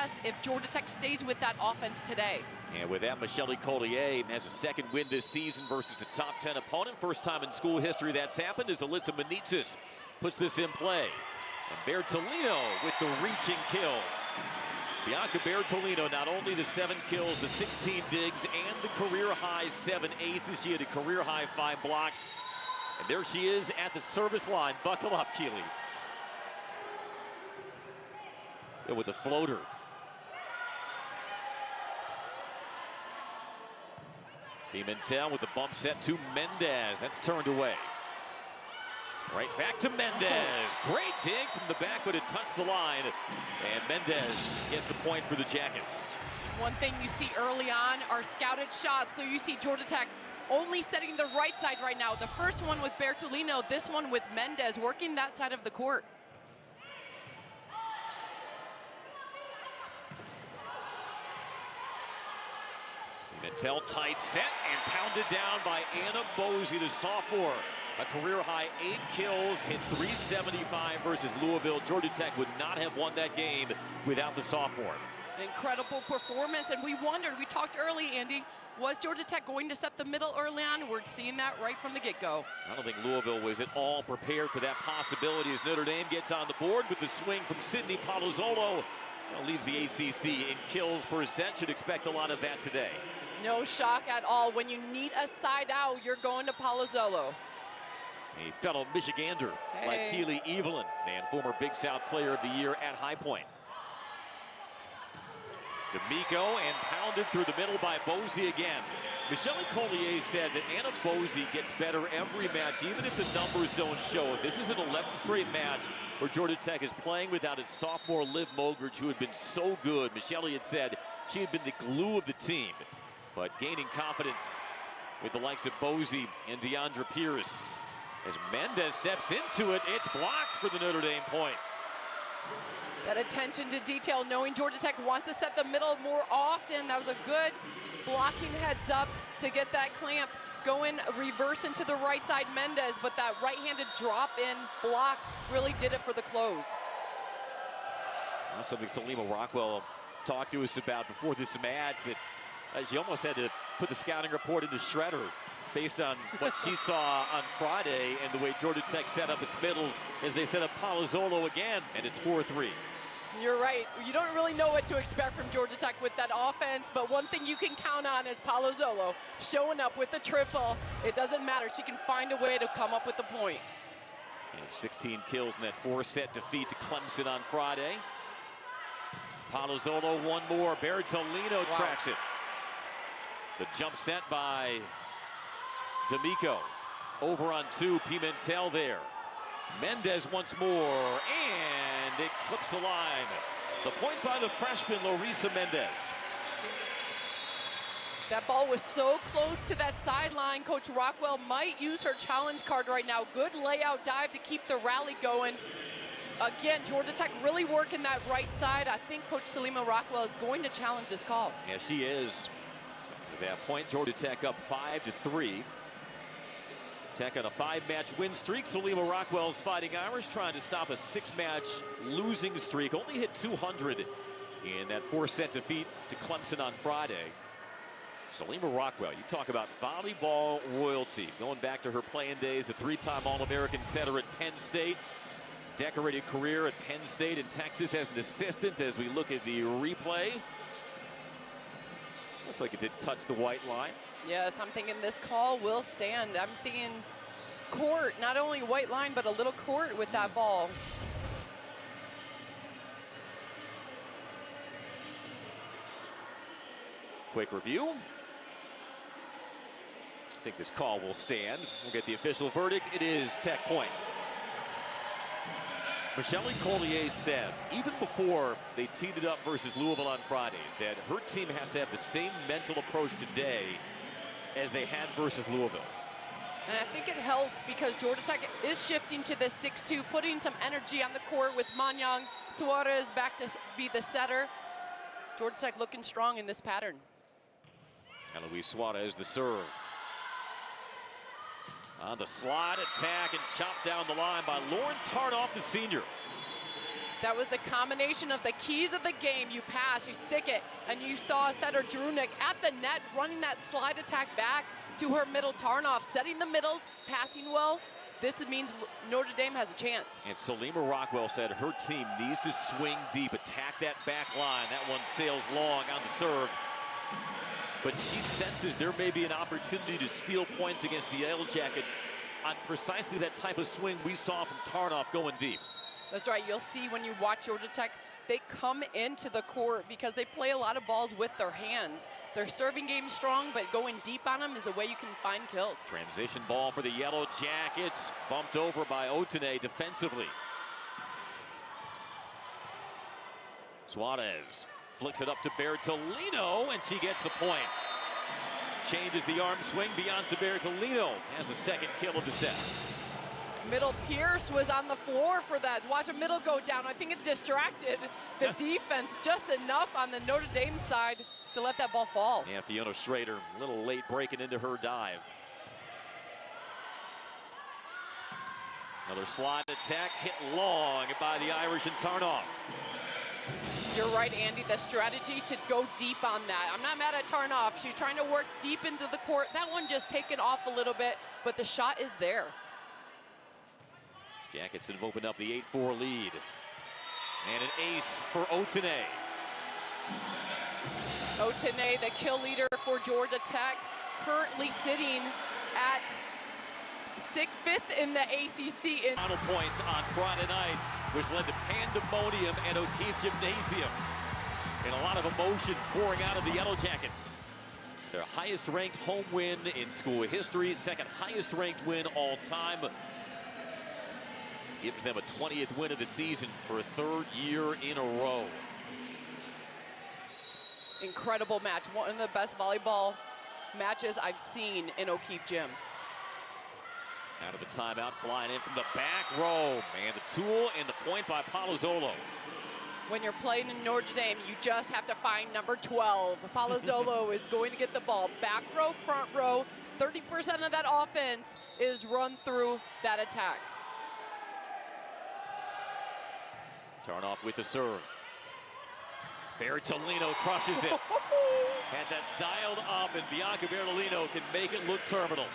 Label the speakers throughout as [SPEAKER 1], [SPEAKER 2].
[SPEAKER 1] success if Georgia Tech stays with that offense today.
[SPEAKER 2] And with that, Michelle Collier has a second win this season versus a top 10 opponent. First time in school history that's happened as Alyssa Benitez puts this in play. And Bertolino with the reaching kill. Bianca Bertolino, not only the 7 kills, the 16 digs, and the career-high 7 aces. She had a career-high 5 blocks. And there she is at the service line. Buckle up, Keeley. And with the floater. Pimentel with the bump set to Mendez. That's turned away. Right back to Mendez. Great dig from the back, but it touched the line. And Mendez gets the point for the Jackets.
[SPEAKER 1] One thing you see early on are scouted shots. So you see Georgia Tech only setting the right side right now. The first one with Bertolino, this one with Mendez working that side of the court.
[SPEAKER 2] Pimentel tight set and pounded down by Anna Bosey, the sophomore. A career-high 8 kills, hit 375 versus Louisville. Georgia Tech would not have won that game without the sophomore.
[SPEAKER 1] Incredible performance, and we wondered, we talked early, Andy, was Georgia Tech going to set the middle early on? We're seeing that right from the get-go.
[SPEAKER 2] I don't think Louisville was at all prepared for that possibility as Notre Dame gets on the board with the swing from Sydney Palazzolo. Leads the ACC in kills per set. Should expect a lot of that today.
[SPEAKER 1] No shock at all. When you need a side out, you're going to Palazzolo.
[SPEAKER 2] A fellow Michigander like Keely Evelyn and former Big South Player of the Year at High Point. D'Amico and pounded through the middle by Bosey again. Michelle Collier said that Anna Bosey gets better every match, even if the numbers don't show it. This is an 11th straight match where Georgia Tech is playing without its sophomore Liv Mogridge, who had been so good. Michelle had said she had been the glue of the team, but gaining confidence with the likes of Bosey and Deandra Pierce. As Mendez steps into it, it's blocked for the Notre Dame point.
[SPEAKER 1] That attention to detail, knowing Georgia Tech wants to set the middle more often. That was a good blocking heads up to get that clamp going, reverse into the right side, Mendez, but that right-handed drop-in block really did it for the close.
[SPEAKER 2] That's something Salima Rockwell talked to us about before this match, that she almost had to put the scouting report into shredder based on what she saw on Friday and the way Georgia Tech set up its middles as they set up Palazzolo again, and it's 4-3.
[SPEAKER 1] You're right. You don't really know what to expect from Georgia Tech with that offense, but one thing you can count on is Palazzolo showing up with the triple. It doesn't matter. She can find a way to come up with the point.
[SPEAKER 2] And 16 kills in that 4-set defeat to Clemson on Friday. Palazzolo one more. Bertolino tracks it. The jump set by D'Amico. Over on 2, Pimentel there. Mendez once more, and it clips the line. The point by the freshman, Larissa Mendez.
[SPEAKER 1] That ball was so close to that sideline. Coach Rockwell might use her challenge card right now. Good layout dive to keep the rally going. Again, Georgia Tech really working that right side. I think Coach Salima Rockwell is going to challenge this call.
[SPEAKER 2] Yeah, she is. At that point, Georgia Tech up 5-3. Tech on a 5-match win streak. Salima Rockwell's Fighting Irish trying to stop a 6-match losing streak. Only hit 200 in that 4-set defeat to Clemson on Friday. Salima Rockwell, you talk about volleyball royalty. Going back to her playing days, a 3-time All-American setter at Penn State. Decorated career at Penn State and Texas as an assistant as we look at the replay. Looks like it did touch the white line.
[SPEAKER 1] Yes, I'm thinking this call will stand. I'm seeing court, not only white line, but a little court with that ball.
[SPEAKER 2] Quick review. I think this call will stand. We'll get the official verdict. It is Tech point. Michelle Collier said, even before they teed it up versus Louisville on Friday, that her team has to have the same mental approach today as they had versus Louisville.
[SPEAKER 1] And I think it helps because Georgia Tech is shifting to the 6-2, putting some energy on the court with Manyang Suarez back to be the setter. Georgia Tech looking strong in this pattern.
[SPEAKER 2] And Luis Suarez the serve. On the slide attack and chopped down the line by Lauren Tarnoff, the senior.
[SPEAKER 1] That was the combination of the keys of the game. You pass, you stick it, and you saw setter Drunek at the net running that slide attack back to her middle Tarnoff, setting the middles, passing well. This means Notre Dame has a chance.
[SPEAKER 2] And Salima Rockwell said her team needs to swing deep, attack that back line. That one sails long on the serve. But she senses there may be an opportunity to steal points against the Yellow Jackets on precisely that type of swing we saw from Tarnoff going deep.
[SPEAKER 1] That's right. You'll see when you watch Georgia Tech, they come into the court because they play a lot of balls with their hands. Their serving game's strong, but going deep on them is a way you can find kills.
[SPEAKER 2] Transition ball for the Yellow Jackets, bumped over by Otene defensively. Suarez flicks it up to Bertolino, and she gets the point. Changes the arm swing beyond to Bertolino. Has a second kill of the set.
[SPEAKER 1] Middle Pierce was on the floor for that. Watch a middle go down. I think it distracted the defense just enough on the Notre Dame side to let that ball fall.
[SPEAKER 2] Yeah, Fiona Schrader, a little late breaking into her dive. Another slide attack hit long by the Irish and Tarnoff.
[SPEAKER 1] You're right, Andy, the strategy to go deep on that. I'm not mad at Tarnoff. She's trying to work deep into the court. That one just taken off a little bit, but the shot is there.
[SPEAKER 2] Jackets have opened up the 8-4 lead. And an ace for Otene.
[SPEAKER 1] Otene, the kill leader for Georgia Tech, currently sitting at 5th in the ACC.
[SPEAKER 2] Final points on Friday night, which led to pandemonium at O'Keefe Gymnasium. And a lot of emotion pouring out of the Yellow Jackets. Their highest ranked home win in school history, second highest ranked win all time. Gives them a 20th win of the season for a third year in a row.
[SPEAKER 1] Incredible match. One of the best volleyball matches I've seen in O'Keefe Gym.
[SPEAKER 2] Out of the timeout, flying in from the back row. Man, the tool and the point by Palazzolo.
[SPEAKER 1] When you're playing in Notre Dame, you just have to find number 12. Palazzolo is going to get the ball. Back row, front row. 30% of that offense is run through that attack.
[SPEAKER 2] Tarnoff with the serve. Bertolino crushes it. Had that dialed up, and Bianca Bertolino can make it look terminal.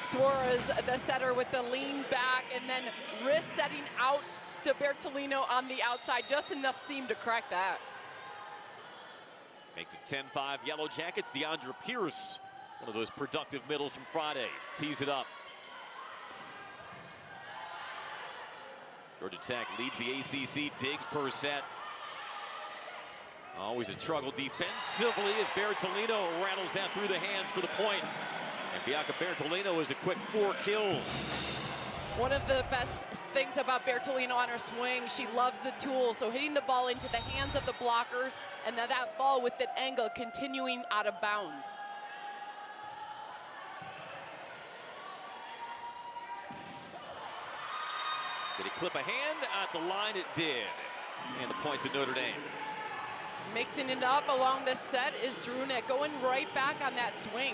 [SPEAKER 1] Suarez, the setter, with the lean back and then wrist setting out to Bertolino on the outside. Just enough seam to crack that.
[SPEAKER 2] Makes it 10-5 Yellow Jackets. Deandra Pierce, one of those productive middles from Friday, tees it up. Georgia Tech leads the ACC, digs per set. Always a struggle defensively as Bertolino rattles that through the hands for the point. And Bianca Bertolino is a quick 4 kills.
[SPEAKER 1] One of the best things about Bertolino on her swing, she loves the tool. So hitting the ball into the hands of the blockers, and then that ball with an angle continuing out of bounds.
[SPEAKER 2] Did it clip a hand? At the line, it did. And the point to Notre Dame.
[SPEAKER 1] Mixing it up along the set is Drunek, going right back on that swing.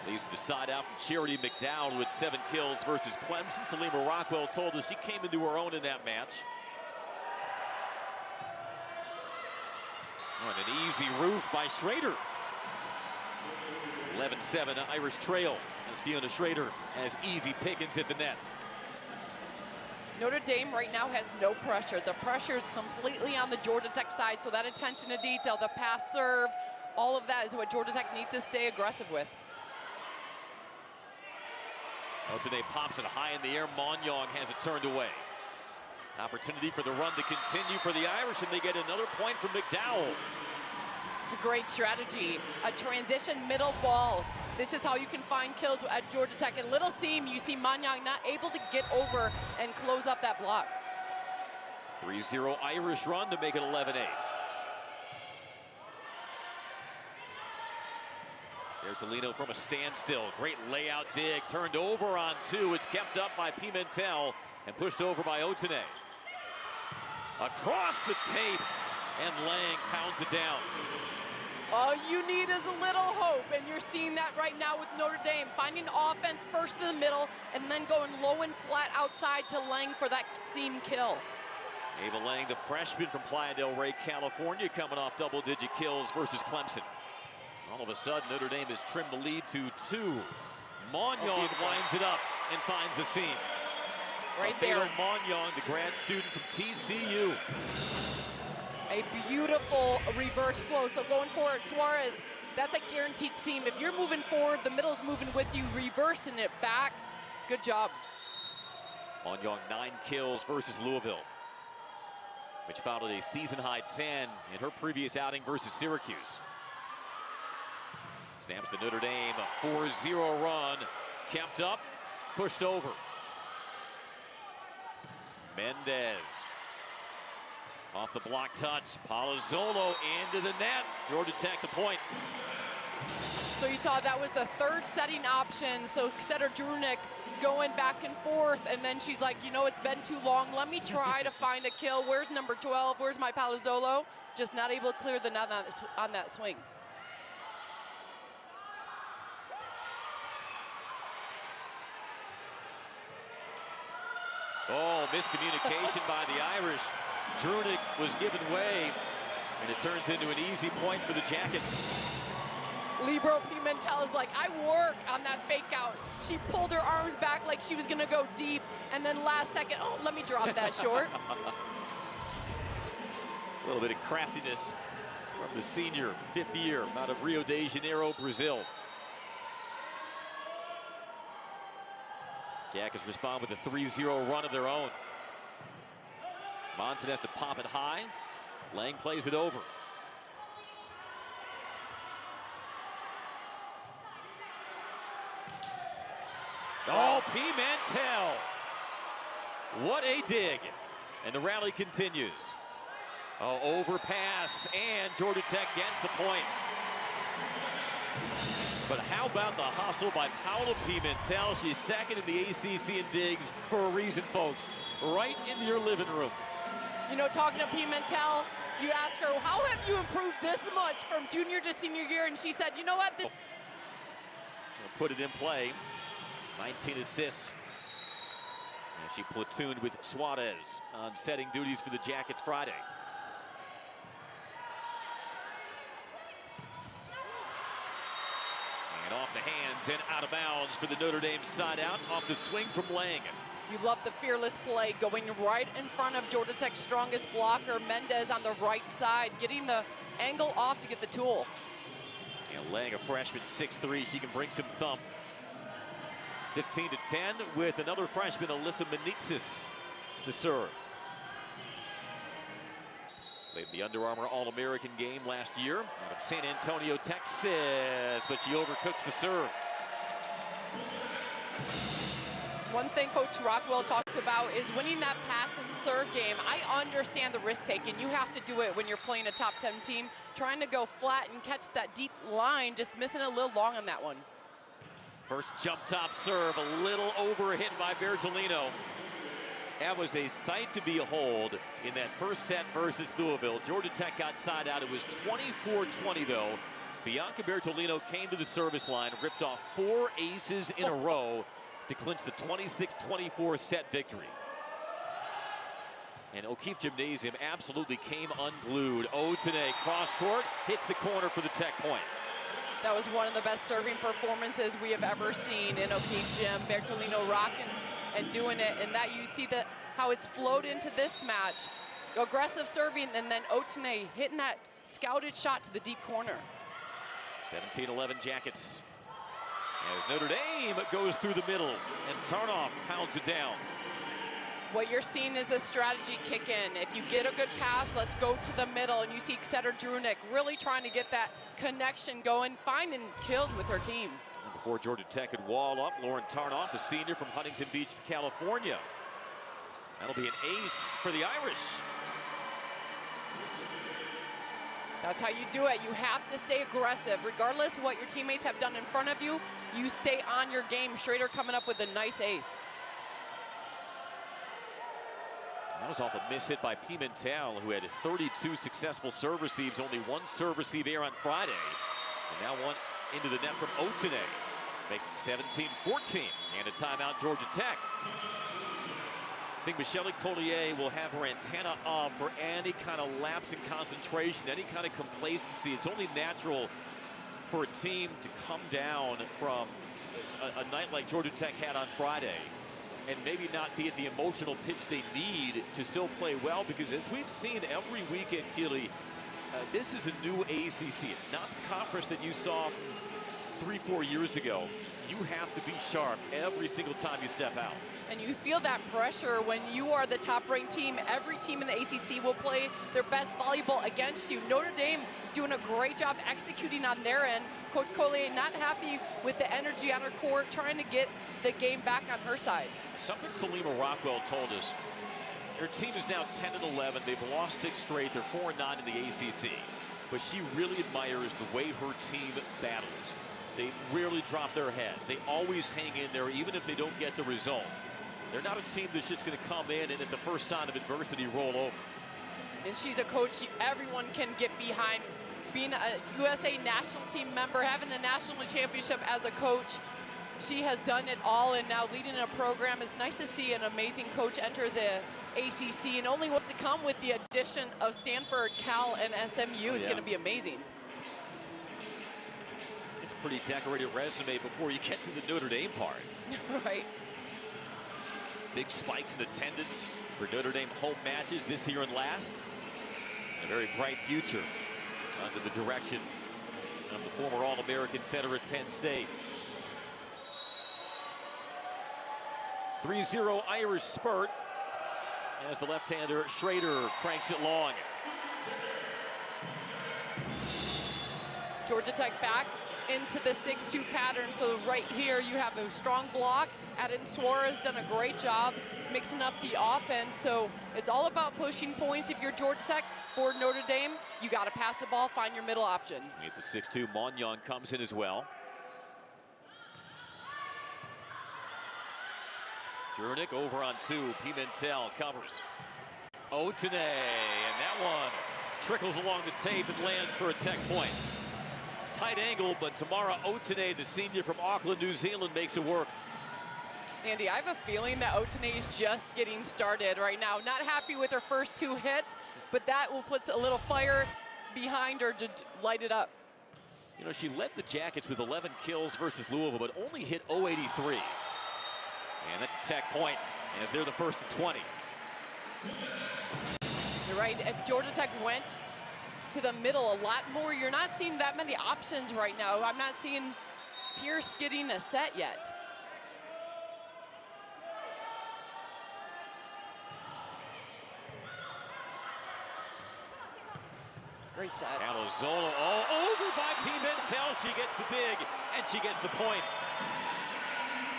[SPEAKER 2] Leaves the side out from Charity McDowell with 7 kills versus Clemson. Salima Rockwell told us she came into her own in that match. Oh, and an easy roof by Schrader. 11-7 Irish trail as Fiona Schrader has easy pickings at the net.
[SPEAKER 1] Notre Dame right now has no pressure. The pressure is completely on the Georgia Tech side, so that attention to detail, the pass serve, all of that is what Georgia Tech needs to stay aggressive with.
[SPEAKER 2] Otene pops it high in the air. Monyong has it turned away. Opportunity for the run to continue for the Irish, and they get another point from McDowell.
[SPEAKER 1] Great strategy. A transition middle ball. This is how you can find kills at Georgia Tech. In little seam, you see Monyong not able to get over and close up that block.
[SPEAKER 2] 3-0 Irish run to make it 11-8. Bertolino from a standstill. Great layout dig. Turned over on 2. It's kept up by Pimentel and pushed over by Otene. Across the tape, and Lang pounds it down.
[SPEAKER 1] All you need is a little hope, and you're seeing that right now with Notre Dame. Finding offense first in the middle, and then going low and flat outside to Lang for that seam kill.
[SPEAKER 2] Ava Lang, the freshman from Playa del Rey, California, coming off double-digit kills versus Clemson. All of a sudden, Notre Dame has trimmed the lead to 2. Magnon winds it up and finds the seam.
[SPEAKER 1] Right there.
[SPEAKER 2] Magnon, the grad student from TCU.
[SPEAKER 1] A beautiful reverse flow. So going forward, Suarez, that's a guaranteed seam. If you're moving forward, the middle's moving with you, reversing it back. Good job.
[SPEAKER 2] Magnon, 9 kills versus Louisville, which followed a season-high 10 in her previous outing versus Syracuse. Snaps to Notre Dame, a 4-0 run, kept up, pushed over. Mendez, off the block touch, Palazzolo into the net. Georgia Tech the point.
[SPEAKER 1] So you saw that was the third setting option. So Drunek going back and forth, and then she's like, you know, it's been too long. Let me try to find a kill. Where's number 12? Where's my Palazzolo? Just not able to clear the net on that swing.
[SPEAKER 2] Oh, miscommunication by the Irish. Drunek was given way, and it turns into an easy point for the Jackets.
[SPEAKER 1] Libero Pimentel is like, I work on that fake out. She pulled her arms back like she was going to go deep, and then last second, oh, let me drop that short.
[SPEAKER 2] A little bit of craftiness from the senior, 5th year, out of Rio de Janeiro, Brazil. Jackets respond with a 3-0 run of their own. Montan has to pop it high. Lang plays it over. Oh, Pimentel. What a dig. And the rally continues. Oh, overpass, and Georgia Tech gets the point. But how about the hustle by Paula Pimentel? She's second in the ACC in digs for a reason, folks. Right into your living room.
[SPEAKER 1] You know, talking to Pimentel, you ask her, how have you improved this much from junior to senior year? And she said, you know what?
[SPEAKER 2] We'll put it in play. 19 assists. And she platooned with Suarez on setting duties for the Jackets Friday. And off the hands and out of bounds for the Notre Dame side out off the swing from Lang.
[SPEAKER 1] You love the fearless play going right in front of Georgia Tech's strongest blocker, Mendez, on the right side, getting the angle off to get the tool.
[SPEAKER 2] And Lang, a freshman, 6'3", she can bring some thump. 15-10 with another freshman, Alyssa Menezes, to serve. Played the Under Armour All-American game last year out of San Antonio, Texas, but she overcooks the serve.
[SPEAKER 1] One thing Coach Rockwell talked about is winning that pass and serve game. I understand the risk taking. You have to do it when you're playing a top 10 team. Trying to go flat and catch that deep line, just missing a little long on that one.
[SPEAKER 2] First jump top serve, a little overhit by Bertolino. That was a sight to behold in that first set versus Louisville. Georgia Tech got side out. It was 24-20 though. Bianca Bertolino came to the service line, ripped off 4 aces in a row to clinch the 26-24 set victory. And O'Keefe Gymnasium absolutely came unglued. Otene cross court, hits the corner for the Tech point.
[SPEAKER 1] That was one of the best serving performances we have ever seen in O'Keefe Gym. Bertolino rocking and doing it, and that you see that how it's flowed into this match. Aggressive serving, and then Otene hitting that scouted shot to the deep corner.
[SPEAKER 2] 17-11 Jackets. As Notre Dame goes through the middle, and Tarnoff pounds it down.
[SPEAKER 1] What you're seeing is the strategy kick in. If you get a good pass, let's go to the middle, and you see Drunek really trying to get that connection going, finding kills with her team.
[SPEAKER 2] And before Georgia Tech could wall up, Lauren Tarnoff, a senior from Huntington Beach, California. That'll be an ace for the Irish.
[SPEAKER 1] That's how you do it. You have to stay aggressive. Regardless of what your teammates have done in front of you, you stay on your game. Schrader coming up with a nice ace.
[SPEAKER 2] That was off a miss hit by Pimentel, who had 32 successful serve receives, only 1 serve receive error on Friday. And now one into the net from Otene. Makes it 17-14, and a timeout Georgia Tech. think Michelle Collier will have her antenna up for any kind of lapse in concentration, any kind of complacency. It's only natural for a team to come down from a night like Georgia Tech had on Friday and maybe not be at the emotional pitch they need to still play well, because as we've seen every weekend, Keely, this is a new ACC. It's not the conference that you saw 3-4 years ago. You have to be sharp every single time you step out.
[SPEAKER 1] And you feel that pressure when you are the top-ranked team. Every team in the ACC will play their best volleyball against you. Notre Dame doing a great job executing on their end. Coach Collier not happy with the energy on her court, trying to get the game back on her side. Something
[SPEAKER 2] Salima Rockwell told us. Her team is now 10-11. They've lost 6 straight. They're 4-9 in the ACC. But she really admires the way her team battles. They rarely drop their head. They always hang in there, even if they don't get the result. They're not a team that's just going to come in and at the first sign of adversity roll over.
[SPEAKER 1] And she's a coach everyone can get behind. Being a USA national team member, having the national championship as a coach, she has done it all, and now leading a program. It's nice to see an amazing coach enter the ACC, and only what's to come with the addition of Stanford, Cal, and SMU. It's going to be amazing.
[SPEAKER 2] It's a pretty decorated resume before you get to the Notre Dame part.
[SPEAKER 1] Right.
[SPEAKER 2] Big spikes in attendance for Notre Dame home matches this year and last. A very bright future under the direction of the former All-American center at Penn State. 3-0 Irish spurt as the left-hander Schrader cranks it long.
[SPEAKER 1] Georgia Tech back into the 6-2 pattern. So right here you have a strong block. Aden Suarez done a great job mixing up the offense. So it's all about pushing points. If you're Georgia Tech for Notre Dame, you got to pass the ball, find your middle option.
[SPEAKER 2] At the 6-2, Monyon comes in as well. Jurnik over on 2. Pimentel covers. Otene, and that one trickles along the tape and lands for a Tech point. Tight angle, but Tamara Otene, the senior from Auckland, New Zealand, makes it work.
[SPEAKER 1] Andy, I have a feeling that Otene is just getting started right now. Not happy with her first 2 hits, but that will put a little fire behind her to light it up.
[SPEAKER 2] You know, she led the Jackets with 11 kills versus Louisville, but only hit 083. And that's a Tech point, as they're the first to 20.
[SPEAKER 1] You're right. If Georgia Tech went to the middle a lot more, you're not seeing that many options right now. I'm not seeing Pierce getting a set yet. Great set.
[SPEAKER 2] Palazzolo all over by Pimentel. She gets the dig, and she gets the point.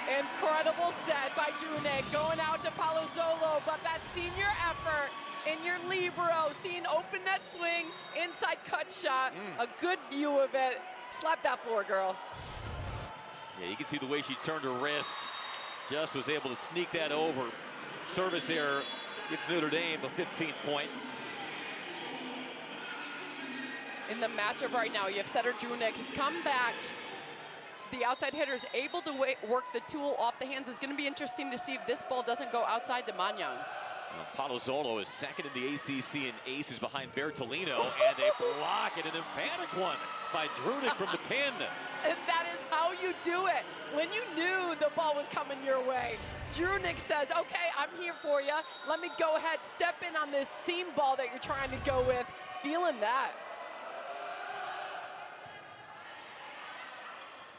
[SPEAKER 1] Incredible set by Junick, going out to Palazzolo, but that senior effort in your libero, seeing open net swing, inside cut shot, a good view of it. Slap that floor, girl.
[SPEAKER 2] Yeah, you can see the way she turned her wrist. Just was able to sneak that over. Service error gets Notre Dame a 15th point.
[SPEAKER 1] In the matchup right now, you have setter Junick. It's come back. The outside hitter is able to work the tool off the hands. It's going to be interesting to see if this ball doesn't go outside to Manyan.
[SPEAKER 2] Palazzolo is second in the ACC in aces behind Bertolino, and a block and an emphatic one by Drunick from the pin.
[SPEAKER 1] And that is how you do it. When you knew the ball was coming your way, Drunick says, okay, I'm here for you. Let me go ahead, step in on this seam ball that you're trying to go with. Feeling that.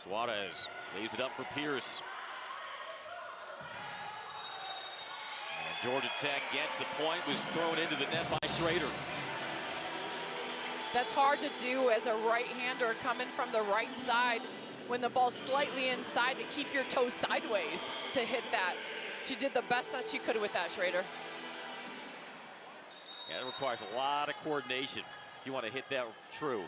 [SPEAKER 2] Suarez leaves it up for Pierce. And Georgia Tech gets the point, was thrown into the net by Schrader.
[SPEAKER 1] That's hard to do as a right-hander coming from the right side when the ball's slightly inside, to keep your toes sideways to hit that. She did the best that she could with that, Schrader.
[SPEAKER 2] Yeah, it requires a lot of coordination if you want to hit that true.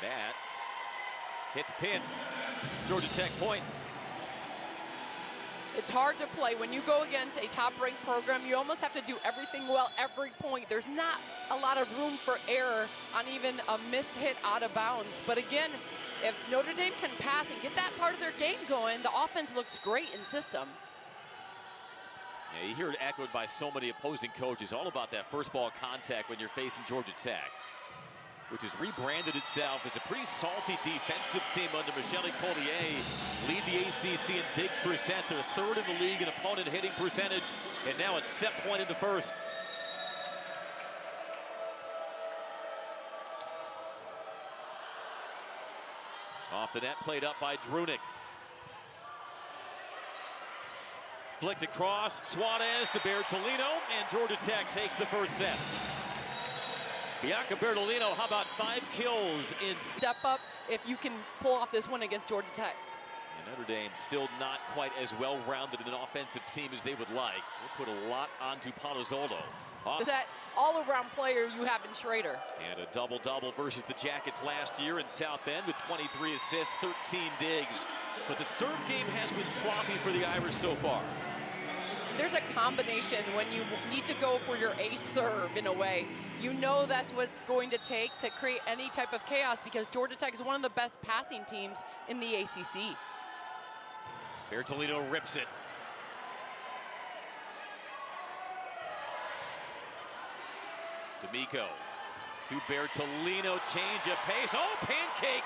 [SPEAKER 2] That hit the pin. Georgia Tech point.
[SPEAKER 1] It's hard to play. When you go against a top-ranked program, you almost have to do everything well every point. There's not a lot of room for error on even a miss hit out of bounds. But again, if Notre Dame can pass and get that part of their game going, the offense looks great in system.
[SPEAKER 2] Yeah, you hear it echoed by so many opposing coaches, all about that first ball contact when you're facing Georgia Tech, which has rebranded itself as a pretty salty defensive team under Michelle Collier. Lead the ACC in digs percent. They're third in the league in opponent hitting percentage. And now it's set point into first. Off the net, played up by Drunick. Flicked across, Suarez to Bertolino, and Georgia Tech takes the first set. Bianca Bertolino, how about 5 kills in
[SPEAKER 1] step up if you can pull off this one against Georgia Tech.
[SPEAKER 2] And Notre Dame still not quite as well-rounded an offensive team as they would like. We'll put a lot onto Palazzolo.
[SPEAKER 1] Is that all-around player you have in Schrader?
[SPEAKER 2] And a double-double versus the Jackets last year in South Bend with 23 assists, 13 digs. But the serve game has been sloppy for the Irish so far.
[SPEAKER 1] There's a combination when you need to go for your ace serve in a way. You know that's what's going to take to create any type of chaos because Georgia Tech is one of the best passing teams in the ACC.
[SPEAKER 2] Bertolino rips it. D'Amico to Bertolino, change of pace. Oh, pancake!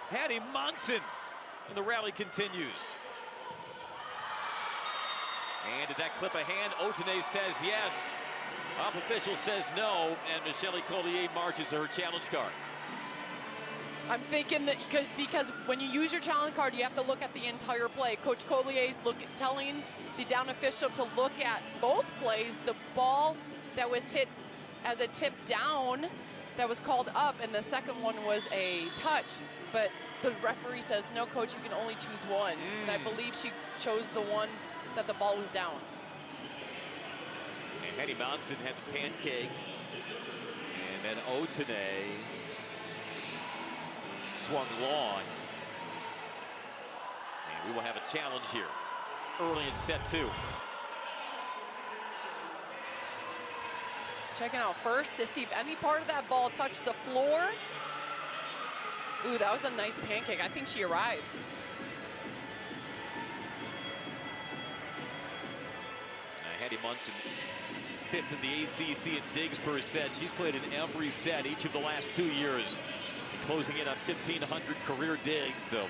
[SPEAKER 2] Hattie Monson, and the rally continues. And did that clip a hand? Otene says yes. Top official says no, and Michelle Collier marches her challenge card.
[SPEAKER 1] I'm thinking that because when you use your challenge card, you have to look at the entire play. Coach Collier's telling the down official to look at both plays. The ball that was hit as a tip down that was called up, and the second one was a touch. But the referee says, no, coach, you can only choose one. And I believe she chose the one that the ball was down.
[SPEAKER 2] And Hattie Monson had the pancake. And then Otene swung long. And we will have a challenge here early in set 2.
[SPEAKER 1] Checking out first to see if any part of that ball touched the floor. Ooh, that was a nice pancake. I think she arrived.
[SPEAKER 2] Hattie Monson, 5th in the ACC in digs per set. She's played in every set each of the last 2 years, closing in on 1,500 career digs. So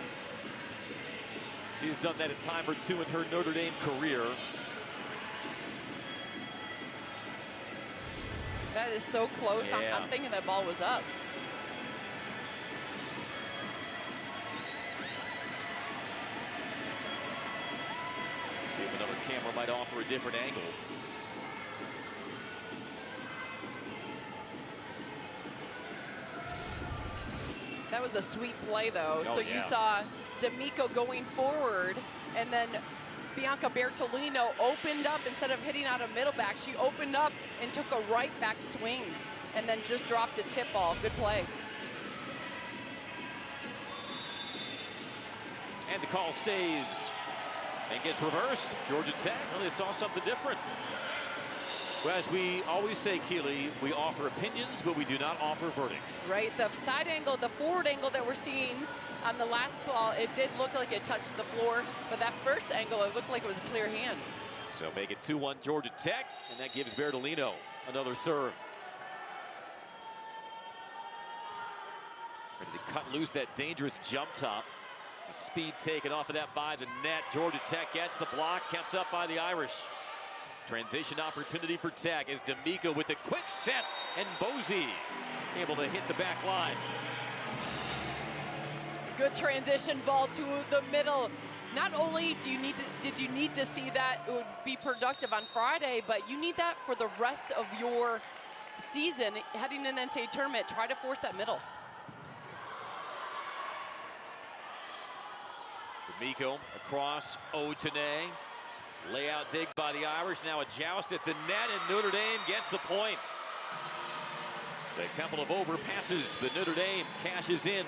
[SPEAKER 2] she's done that a time or two in her Notre Dame career.
[SPEAKER 1] That is so close.
[SPEAKER 2] Yeah.
[SPEAKER 1] I'm thinking that ball was up.
[SPEAKER 2] See if another camera might offer a different angle.
[SPEAKER 1] That was a sweet play, though.
[SPEAKER 2] Oh,
[SPEAKER 1] so
[SPEAKER 2] yeah.
[SPEAKER 1] you saw D'Amico going forward, and then Bianca Bertolino opened up instead of hitting out a middle back. She opened up and took a right back swing, and then just dropped a tip ball. Good play.
[SPEAKER 2] And the call stays and gets reversed. Georgia Tech, well, they saw something different. Well, as we always say, Keely, we offer opinions, but we do not offer verdicts.
[SPEAKER 1] Right, the side angle, the forward angle that we're seeing on the last ball, it did look like it touched the floor, but that first angle, it looked like it was a clear hand.
[SPEAKER 2] So make it 2-1 Georgia Tech, and that gives Bertolino another serve. Ready to cut loose that dangerous jump top. The speed taken off of that by the net. Georgia Tech gets the block, kept up by the Irish. Transition opportunity for Tech as D'Amico with the quick set, and Bozy able to hit the back line.
[SPEAKER 1] Good transition ball to the middle. Not only did you need to see that it would be productive on Friday, but you need that for the rest of your season heading in NCAA tournament. Try to force that middle.
[SPEAKER 2] D'Amico across Otene. Layout dig by the Irish. Now a joust at the net, and Notre Dame gets the point. A couple of overpasses, but Notre Dame cashes in.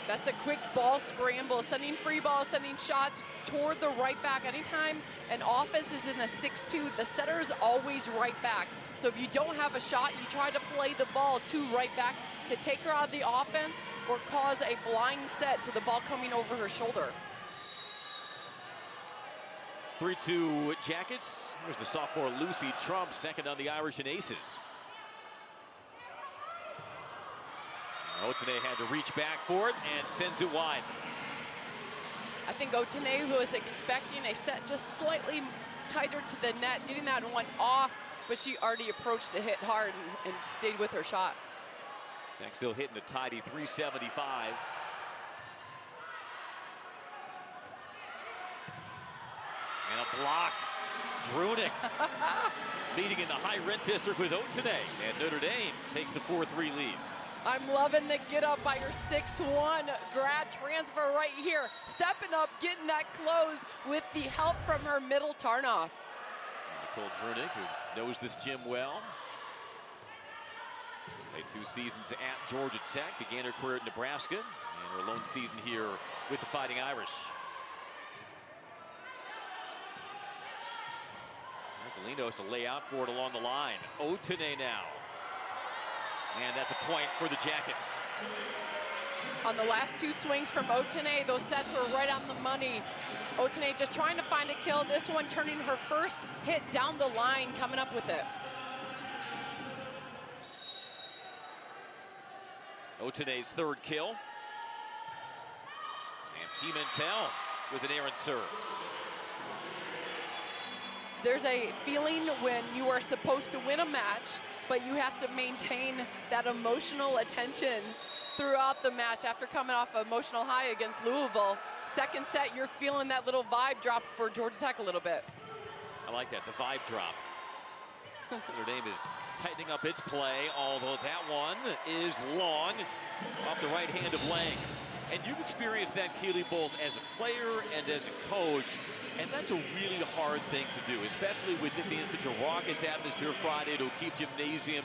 [SPEAKER 1] That's a quick ball scramble, sending free balls, sending shots toward the right back. Anytime an offense is in a 6-2, the setter is always right back. So if you don't have a shot, you try to play the ball to right back to take her out of the offense or cause a blind set, so the ball coming over her shoulder.
[SPEAKER 2] 3-2 Jackets. Here's the sophomore Lucy Trump, second on the Irish and Aces. Otene had to reach back for it and sends it wide.
[SPEAKER 1] I think Otene was expecting a set just slightly tighter to the net, getting that one off, but she already approached the hit hard and stayed with her shot.
[SPEAKER 2] Jack still hitting a tidy 375. And a block. Drunick leading in the high rent district with Otene, and Notre Dame takes the 4-3 lead.
[SPEAKER 1] I'm loving the get up by her 6'1" grad transfer right here. Stepping up, getting that close with the help from her middle Tarnoff.
[SPEAKER 2] Nicole Drunick, who knows this gym well. Played 2 seasons at Georgia Tech, began her career at Nebraska, and her lone season here with the Fighting Irish. Martellino to lay out for it along the line. Otene now. And that's a point for the Jackets.
[SPEAKER 1] On the last 2 swings from Otene, those sets were right on the money. Otene just trying to find a kill. This one turning her first hit down the line, coming up with it.
[SPEAKER 2] Otene's 3rd kill. And Pimentel with an errant serve.
[SPEAKER 1] There's a feeling when you are supposed to win a match, but you have to maintain that emotional attention throughout the match. After coming off an emotional high against Louisville, second set, you're feeling that little vibe drop for Georgia Tech a little bit.
[SPEAKER 2] I like that, the vibe drop. Notre Dame is tightening up its play, although that one is long off the right hand of Lang. And you've experienced that, Keely, both as a player and as a coach. And that's a really hard thing to do, especially with it being such a raucous atmosphere Friday at O'Keefe Gymnasium.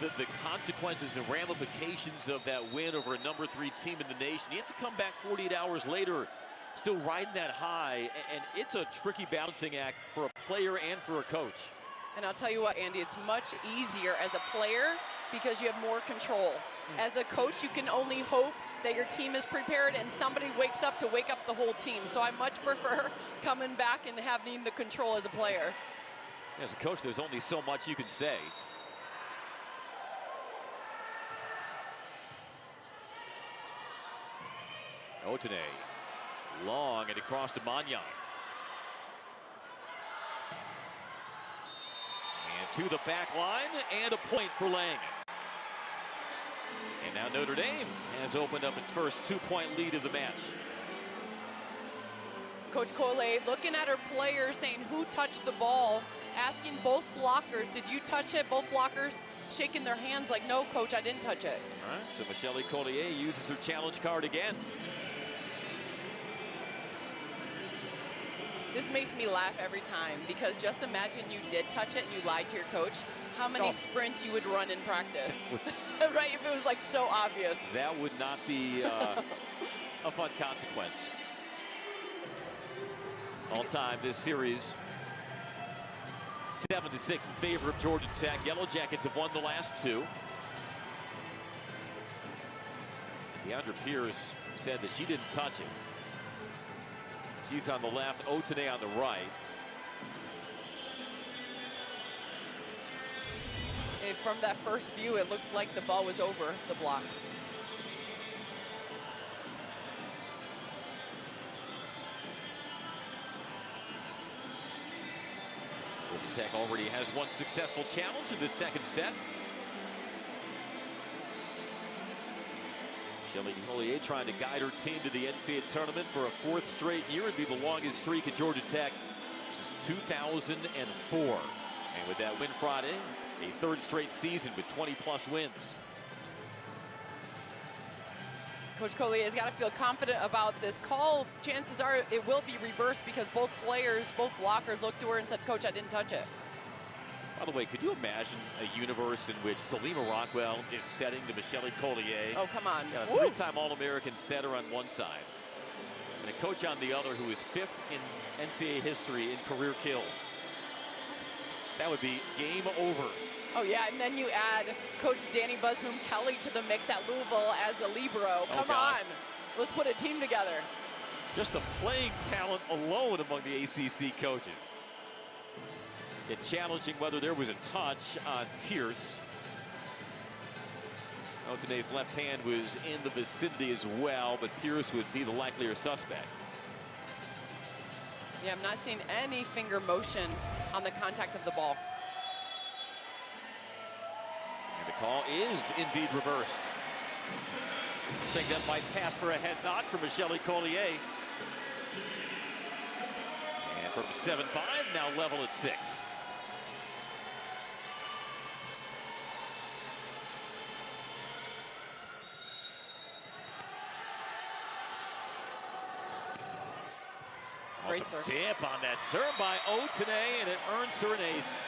[SPEAKER 2] The consequences and ramifications of that win over a number 3 team in the nation. You have to come back 48 hours later, still riding that high. And it's a tricky balancing act for a player and for a coach.
[SPEAKER 1] And I'll tell you what, Andy, it's much easier as a player because you have more control. As a coach, you can only hope that your team is prepared and somebody wakes up to wake up the whole team. So I much prefer coming back and having the control as a player.
[SPEAKER 2] As a coach, there's only so much you can say. Otene, long and across to Magnan. And to the back line, and a point for Lang. And now Notre Dame has opened up its first 2-point lead of the match.
[SPEAKER 1] Coach Collet looking at her players, saying who touched the ball, asking both blockers, did you touch it? Both blockers shaking their hands like, no, coach, I didn't touch it.
[SPEAKER 2] All right, so Michelle Collier uses her challenge card again.
[SPEAKER 1] This makes me laugh every time, because just imagine you did touch it and you lied to your coach. How many sprints you would run in practice, right? If it was like so obvious.
[SPEAKER 2] That would not be a fun consequence. All time, this series 7-6 in favor of Georgia Tech. Yellow Jackets have won the last 2. Deandra Pierce said that she didn't touch it. She's on the left, Otene on the right.
[SPEAKER 1] And from that first view, it looked like the ball was over the block.
[SPEAKER 2] Georgia Tech already has one successful challenge in the second set. Shelley Collier trying to guide her team to the NCAA tournament for a 4th straight year. It'd be the longest streak at Georgia Tech since 2004. And with that win Friday, a 3rd straight season with 20+ wins.
[SPEAKER 1] Coach Collier has got to feel confident about this call. Chances are it will be reversed because both players, both blockers looked to her and said, Coach, I didn't touch it.
[SPEAKER 2] By the way, could you imagine a universe in which Salima Rockwell is setting to Michelle Collier?
[SPEAKER 1] Oh, come on.
[SPEAKER 2] A three-time All-American setter on one side, and a coach on the other who is 5th in NCAA history in career kills. That would be game over.
[SPEAKER 1] Oh, yeah, and then you add Coach Danny Busboom Kelly to the mix at Louisville as the libero. Come on. Let's put a team together.
[SPEAKER 2] Just the playing talent alone among the ACC coaches. It's challenging whether there was a touch on Pierce. Note's left hand was in the vicinity as well, but Pierce would be the likelier suspect.
[SPEAKER 1] Yeah, I'm not seeing any finger motion on the contact of the ball.
[SPEAKER 2] And the call is indeed reversed. I think that might pass for a head nod for Michelle Collier. And from 7-5, now level at 6.
[SPEAKER 1] Great serve.
[SPEAKER 2] Dip on that serve by Notre, and it earns her an ace.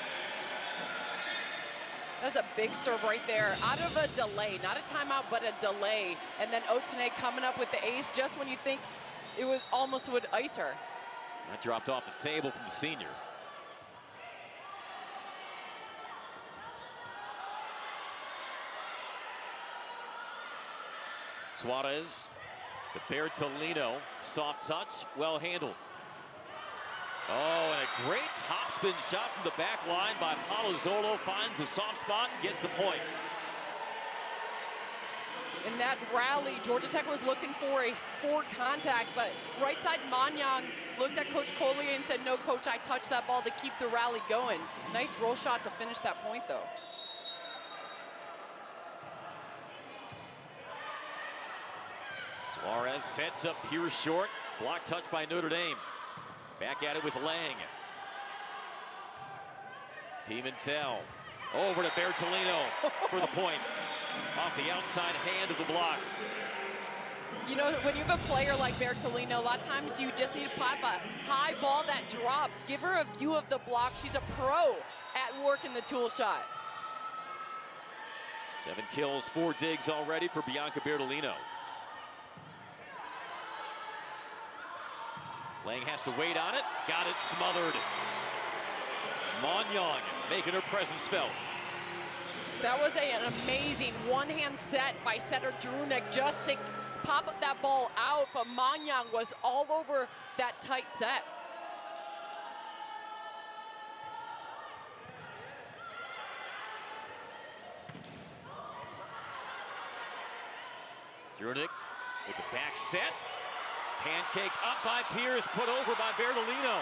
[SPEAKER 1] That's a big serve right there. Out of a delay, not a timeout, but a delay. And then Notre coming up with the ace just when you think it was almost would ice her.
[SPEAKER 2] That dropped off the table from the senior. Suarez to Bertolino. Soft touch, well handled. Oh, and a great topspin shot from the back line by Palazzolo. Finds the soft spot and gets the point.
[SPEAKER 1] In that rally, Georgia Tech was looking for a forward contact, but right side Manyang looked at Coach Collier and said, no, Coach, I touched that ball to keep the rally going. Nice roll shot to finish that point, though.
[SPEAKER 2] Suarez sets up Pierce short. Block touch by Notre Dame. Back at it with Lang. Pimentel over to Bertolino for the point. Off the outside hand of the block.
[SPEAKER 1] You know, when you have a player like Bertolino, a lot of times you just need to pop a high ball that drops. Give her a view of the block. She's a pro at work in the tool shot.
[SPEAKER 2] 7 kills, 4 digs already for Bianca Bertolino. Lang has to wait on it. Got it smothered. Manyang making her presence felt.
[SPEAKER 1] That was an amazing one-hand set by setter Drunik just to pop up that ball out, but Manyang was all over that tight set.
[SPEAKER 2] Drunik with the back set. Pancaked up by Pierce, put over by Bertolino.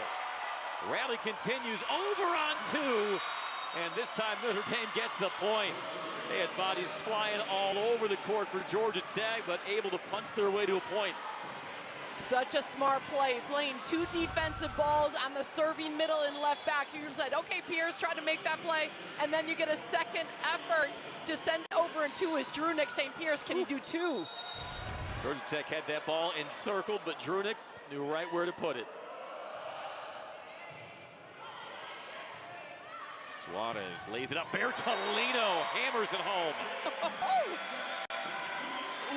[SPEAKER 2] Rally continues, over on 2. And this time Notre Dame gets the point. They had bodies flying all over the court for Georgia Tech, but able to punch their way to a point.
[SPEAKER 1] Such a smart play, playing 2 defensive balls on the serving middle and left back. You said, okay, Pierce, try to make that play. And then you get a second effort to send over and 2 is Drunik saying, Pierce, can you do 2?
[SPEAKER 2] Georgia Tech had that ball encircled, but Drunik knew right where to put it. Suarez lays it up. Bertolino hammers it home.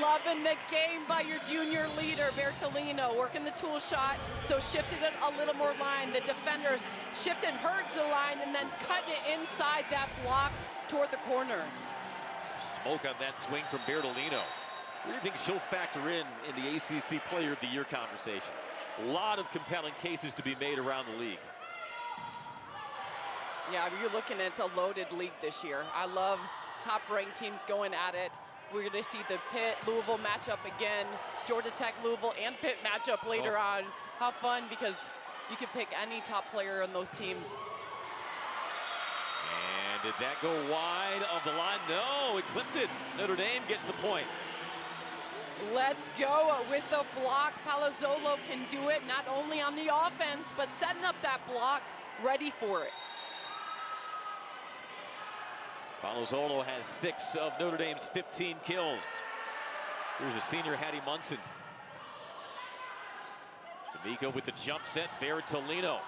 [SPEAKER 1] Loving the game by your junior leader, Bertolino, working the tool shot, so shifted it a little more line. The defenders shifted her to the line and then cutting it inside that block toward the corner.
[SPEAKER 2] Smoke on that swing from Bertolino. What do you think she'll factor in the ACC Player of the Year conversation? A lot of compelling cases to be made around the league.
[SPEAKER 1] Yeah, you're looking at it's a loaded league this year. I love top-ranked teams going at it. We're going to see the Pitt-Louisville matchup again, Georgia Tech-Louisville and Pitt matchup later on. How fun, because you can pick any top player on those teams.
[SPEAKER 2] And did that go wide of the line? No, it clipped it. Notre Dame gets the point.
[SPEAKER 1] Let's go with the block. Palazzolo can do it, not only on the offense, but setting up that block, ready for it.
[SPEAKER 2] Palazzolo has 6 of Notre Dame's 15 kills. Here's a senior, Hattie Munson. D'Amico with the jump set, Bertolino.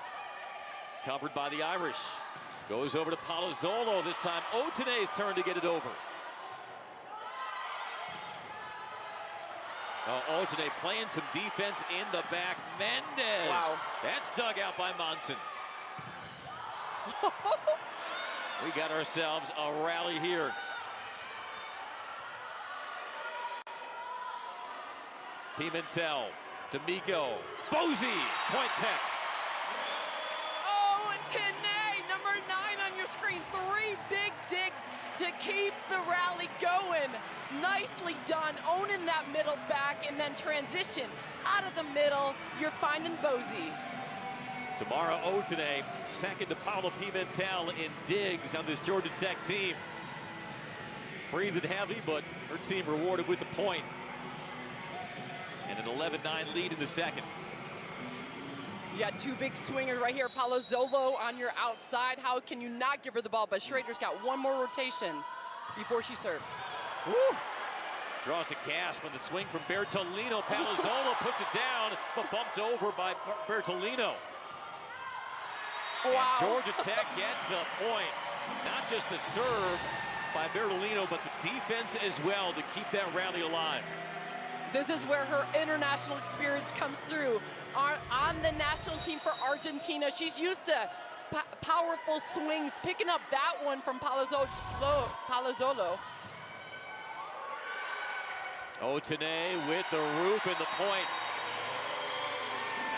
[SPEAKER 2] covered by the Irish. Goes over to Palazzolo. This time, Otene's turn to get it over. Otene playing some defense in the back. Mendez.
[SPEAKER 1] Wow.
[SPEAKER 2] That's dug out by Monson. We got ourselves a rally here. Pimentel, D'Amico, Bozy, point tech.
[SPEAKER 1] Oh, and Tenay, number 9 on your screen. 3 big digs to keep the rally going. Nicely done, owning that middle back and then transition out of the middle. You're finding Bozy.
[SPEAKER 2] Tamara Otene, second to Paula Pimentel in digs on this Georgia Tech team. Breathing heavy, but her team rewarded with the point. And an 11-9 lead in the second.
[SPEAKER 1] You got 2 big swingers right here. Palazzolo on your outside. How can you not give her the ball? But Schrader's got one more rotation before she serves.
[SPEAKER 2] Woo. Draws a gasp on the swing from Bertolino. Palazzolo puts it down, but bumped over by Bertolino.
[SPEAKER 1] Wow.
[SPEAKER 2] And Georgia Tech gets the point. Not just the serve by Bertolino, but the defense as well to keep that rally alive.
[SPEAKER 1] This is where her international experience comes through. On the national team for Argentina, she's used to powerful swings, picking up that one from Palazzolo.
[SPEAKER 2] Otene with the roof and the point.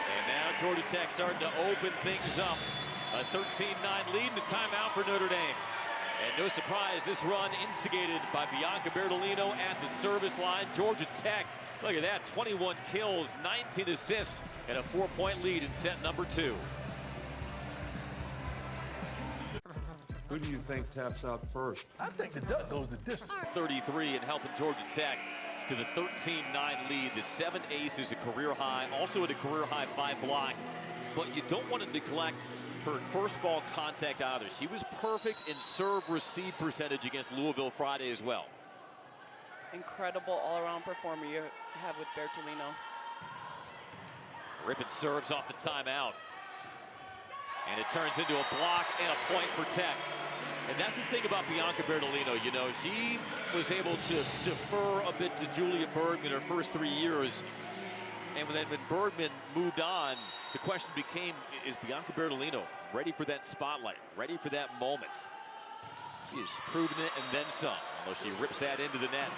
[SPEAKER 2] And now Georgia Tech starting to open things up. A 13-9 lead and a timeout for Notre Dame. And no surprise, this run instigated by Bianca Bertolino at the service line. Georgia Tech, look at that, 21 kills, 19 assists, and a 4-point lead in set number 2.
[SPEAKER 3] Who do you think taps out first?
[SPEAKER 4] I think the duck goes the distance.
[SPEAKER 2] 33 and helping Georgia Tech to the 13-9 lead. The 7 aces, a career high, also at a career high 5 blocks. But you don't want to neglect her first ball contact either. She was perfect in serve receive percentage against Louisville Friday as well.
[SPEAKER 1] Incredible all-around performer you have with Bertolino.
[SPEAKER 2] Rippon serves off the timeout. And it turns into a block and a point for Tech. And that's the thing about Bianca Bertolino, you know, she was able to defer a bit to Julia Bergman her first 3 years. And then when Bergman moved on, the question became, is Bianca Bertolino ready for that spotlight, ready for that moment? She has proven it and then some, although she rips that into the net.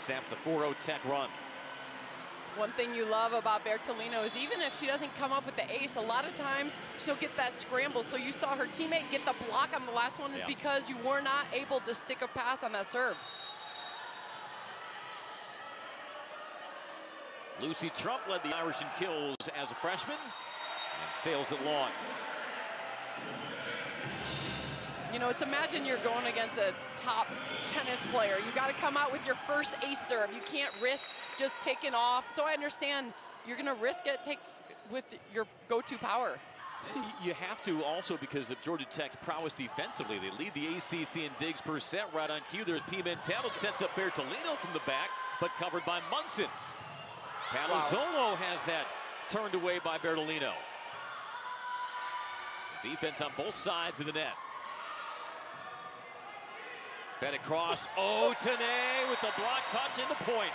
[SPEAKER 2] Snaps the 4-0 Tech run.
[SPEAKER 1] One thing you love about Bertolino is even if she doesn't come up with the ace, a lot of times she'll get that scramble. So you saw her teammate get the block on the last one is because you were not able to stick a pass on that serve.
[SPEAKER 2] Lucy Trump led the Irish in kills as a freshman and sails it long.
[SPEAKER 1] You know, it's imagine you're going against a top tennis player. You got to come out with your first ace serve. You can't risk just taking off. So I understand you're going to risk it, take with your go-to power.
[SPEAKER 2] You have to also because of Georgia Tech's prowess defensively. They lead the ACC in digs per set. Right on cue, there's Pimentel. It sets up Bertolino from the back, but covered by Munson. Palazzolo has that turned away by Bertolino. Some defense on both sides of the net. Fed across, Otene with the block touch and the point.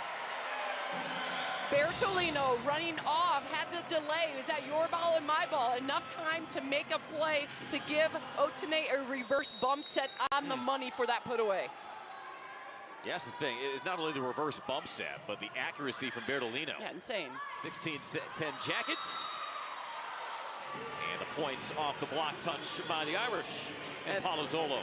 [SPEAKER 1] Bertolino running off, had the delay. Is that your ball and my ball? Enough time to make a play to give Otene a reverse bump set on the money for that put away.
[SPEAKER 2] Yeah, that's the thing. It's not only the reverse bump set, but the accuracy from Bertolino.
[SPEAKER 1] Yeah, insane.
[SPEAKER 2] 16-10 Jackets. And the points off the block touch by the Irish and Palazzolo.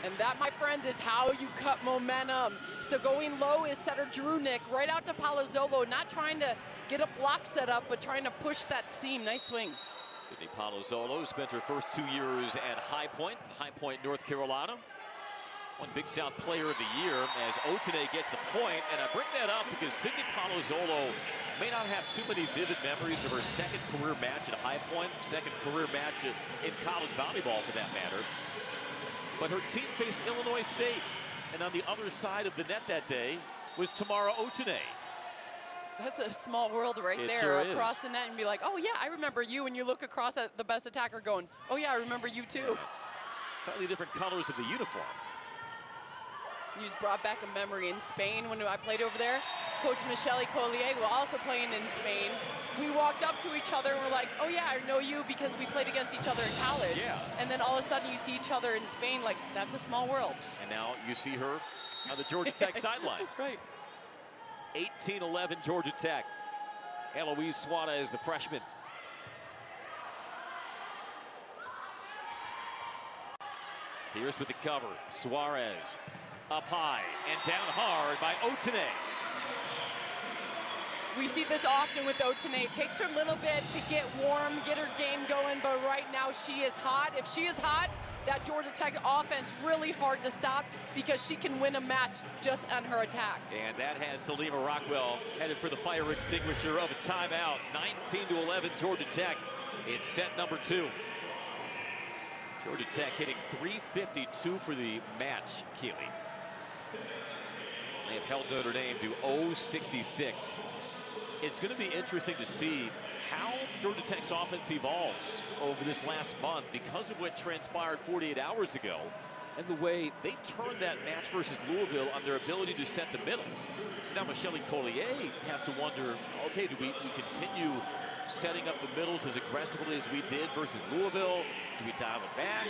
[SPEAKER 1] And that, my friends, is how you cut momentum. So going low is setter Drunick right out to Palazzolo, not trying to get a block set up, but trying to push that seam. Nice swing.
[SPEAKER 2] Sydney Palazzolo spent her first 2 years at High Point, North Carolina. Won Big South Player of the Year as Otene gets the point. And I bring that up because Sydney Palazzolo may not have too many vivid memories of her second career match at High Point, second career match in college volleyball for that matter. But her team faced Illinois State. And on the other side of the net that day was Tamara Otene.
[SPEAKER 1] That's a small world right
[SPEAKER 2] It
[SPEAKER 1] there
[SPEAKER 2] sure
[SPEAKER 1] across
[SPEAKER 2] is.
[SPEAKER 1] the net and be like, oh yeah, I remember you. And you look across at the best attacker going, oh yeah, I remember you too.
[SPEAKER 2] Slightly different colors of the uniform.
[SPEAKER 1] You just brought back a memory in Spain when I played over there. Coach Michele Collier, who also playing in Spain, we walked up to each other and we're like, oh yeah, I know you because we played against each other in college.
[SPEAKER 2] Yeah.
[SPEAKER 1] And then all of a sudden you see each other in Spain, like that's a small world.
[SPEAKER 2] And now you see her on the Georgia Tech sideline.
[SPEAKER 1] Right.
[SPEAKER 2] 18-11 Georgia Tech. Eloise Suarez, the freshman. Pierce with the cover. Suarez up high and down hard by Otene.
[SPEAKER 1] We see this often with Otene. It takes her a little bit to get warm, get her game going, but right now she is hot. If she is hot, that Georgia Tech offense really hard to stop because she can win a match just on her attack.
[SPEAKER 2] And that has Salima Rockwell headed for the fire extinguisher of a timeout. 19-11 Georgia Tech in set number 2. Georgia Tech hitting .352 for the match, Keeley. They have held Notre Dame to .066. It's going to be interesting to see how Georgia Tech's offense evolves over this last month because of what transpired 48 hours ago and the way they turned that match versus Louisville on their ability to set the middle. So now Michele Collier has to wonder, okay, do we continue setting up the middles as aggressively as we did versus Louisville? Do we dial it back?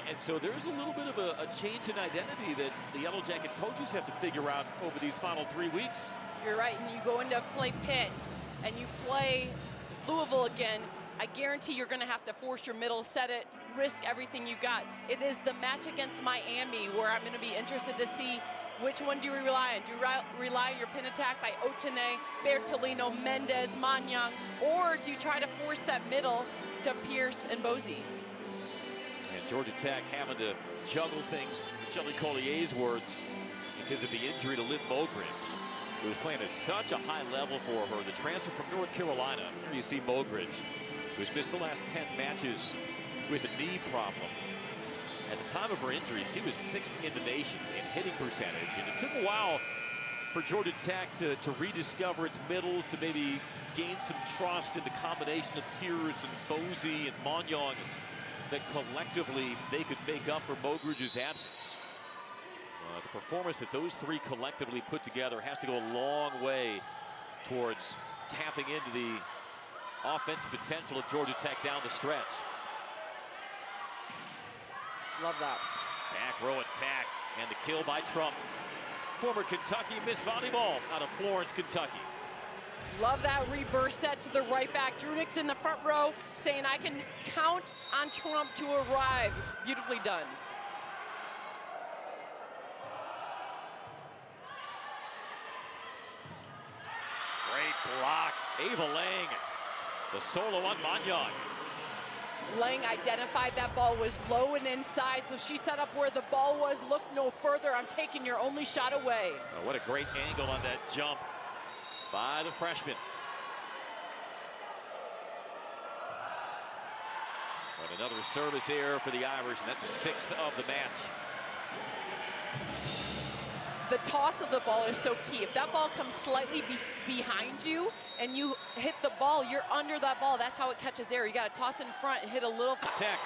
[SPEAKER 2] And so there's a little bit of a change in identity that the Yellow Jacket coaches have to figure out over these final 3 weeks.
[SPEAKER 1] You're right, and you go into play Pitt and you play Louisville again, I guarantee you're going to have to force your middle, set it, risk everything you got. It is the match against Miami where I'm going to be interested to see which one do you rely on. Do you rely on your pin attack by Otene, Bertolino, Mendez, Magnan, or do you try to force that middle to Pierce and Bozy?
[SPEAKER 2] And Georgia Tech having to juggle things, Michele Collier's words, because of the injury to Liv Mogridge, who was playing at such a high level for her. The transfer from North Carolina. Here you see Mogridge, who's missed the last 10 matches with a knee problem. At the time of her injury, she was 6th in the nation in hitting percentage. And it took a while for Georgia Tech to rediscover its middles, to maybe gain some trust in the combination of Pierce and Bozy and Magnan, that collectively they could make up for Mogridge's absence. The performance that those three collectively put together has to go a long way towards tapping into the offensive potential of Georgia Tech down the stretch.
[SPEAKER 1] Love that.
[SPEAKER 2] Back row attack and the kill by Trump. Former Kentucky Miss Volleyball out of Florence, Kentucky.
[SPEAKER 1] Love that reverse set to the right back. Drunick's in the front row saying, I can count on Trump to arrive. Beautifully done.
[SPEAKER 2] Great block. Ava Lang, the solo on Magnan.
[SPEAKER 1] Lang identified that ball was low and inside, so she set up where the ball was. Look no further. I'm taking your only shot away.
[SPEAKER 2] Oh, what a great angle on that jump by the freshman. But another service error for the Irish, and that's a 6th of the match.
[SPEAKER 1] The toss of the ball is so key. If that ball comes slightly behind you and you hit the ball, you're under that ball. That's how it catches air. You got to toss in front and hit a little.
[SPEAKER 2] Tech.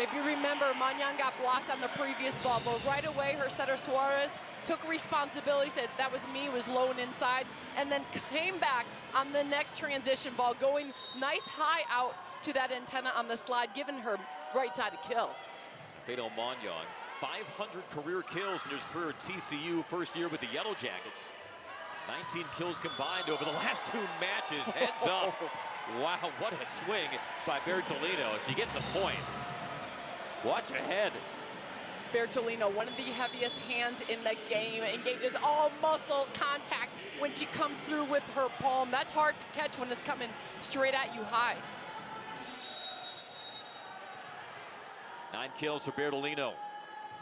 [SPEAKER 1] If you remember, Magnan got blocked on the previous ball, but right away her setter Suarez took responsibility, said that was me, was low and inside, and then came back on the next transition ball, going nice high out to that antenna on the slide, giving her right side to kill.
[SPEAKER 2] Fado Magnan, 500 career kills in his career at TCU, first year with the Yellow Jackets. 19 kills combined over the last 2 matches. Heads up. Wow, what a swing by Bertolino. She gets the point. Watch ahead.
[SPEAKER 1] Bertolino, one of the heaviest hands in the game, engages all muscle contact when she comes through with her palm. That's hard to catch when it's coming straight at you high.
[SPEAKER 2] 9 kills for Bertolino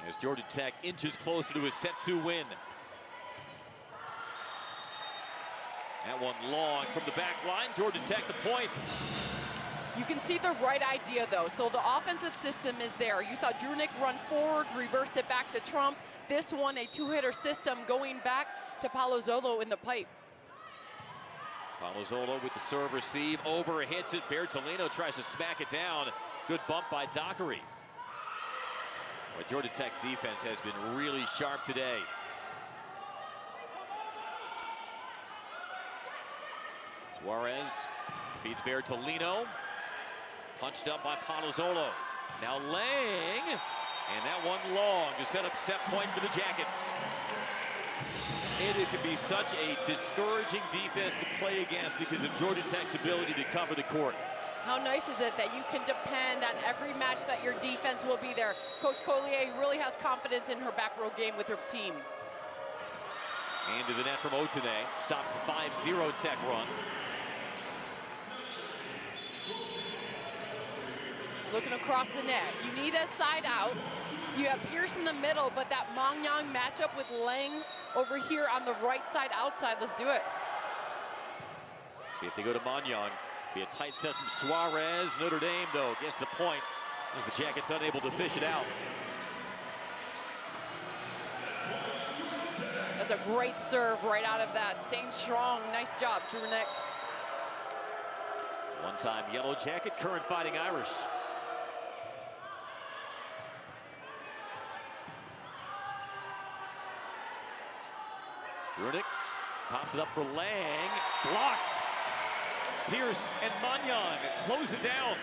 [SPEAKER 2] as Georgia Tech inches closer to a set 2 win. That one long from the back line. Georgia Tech the point.
[SPEAKER 1] You can see the right idea, though. So the offensive system is there. You saw Drunick run forward, reversed it back to Trump. This one, a 2-hitter system going back. to Palazzolo in the pipe.
[SPEAKER 2] Palazzolo with the serve receive, over, hits it. Bertolino tries to smack it down. Good bump by Dockery. Well, Georgia Tech's defense has been really sharp today. Suarez beats Bertolino. Punched up by Palazzolo. Now Lang, and that one long to set up set point for the Jackets. And it can be such a discouraging defense to play against because of Georgia Tech's ability to cover the court.
[SPEAKER 1] How nice is it that you can depend on every match that your defense will be there? Coach Collier really has confidence in her back row game with her team.
[SPEAKER 2] And to the net from Otene. Stopped the 5-0 Tech run.
[SPEAKER 1] Looking across the net. You need a side out. You have Pierce in the middle, but that Mangyang matchup with Lang over here on the right side outside. Let's do it.
[SPEAKER 2] See if they go to Mangyang. Be a tight set from Suarez. Notre Dame, though, gets the point as the Jackets unable to fish it out.
[SPEAKER 1] That's a great serve right out of that. Staying strong. Nice job, Jurnek.
[SPEAKER 2] One-time Yellow Jacket, current Fighting Irish. Jurnek pops it up for Lang. Blocked. Pierce and Mangyang close it down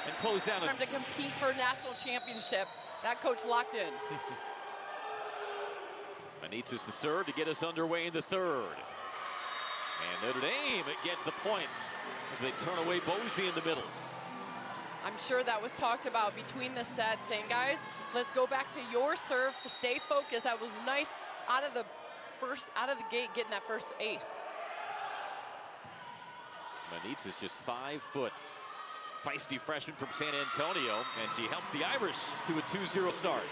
[SPEAKER 2] and close down.
[SPEAKER 1] Time to compete for a national championship. That coach locked in.
[SPEAKER 2] Manitas the serve to get us underway in the third. And Notre Dame gets the points as they turn away Boise in the middle.
[SPEAKER 1] I'm sure that was talked about between the sets, saying, guys, let's go back to your serve to stay focused. That was nice out of the gate, getting that first ace.
[SPEAKER 2] Manitas just 5 foot. Feisty freshman from San Antonio, and she helps the Irish to a 2-0 start.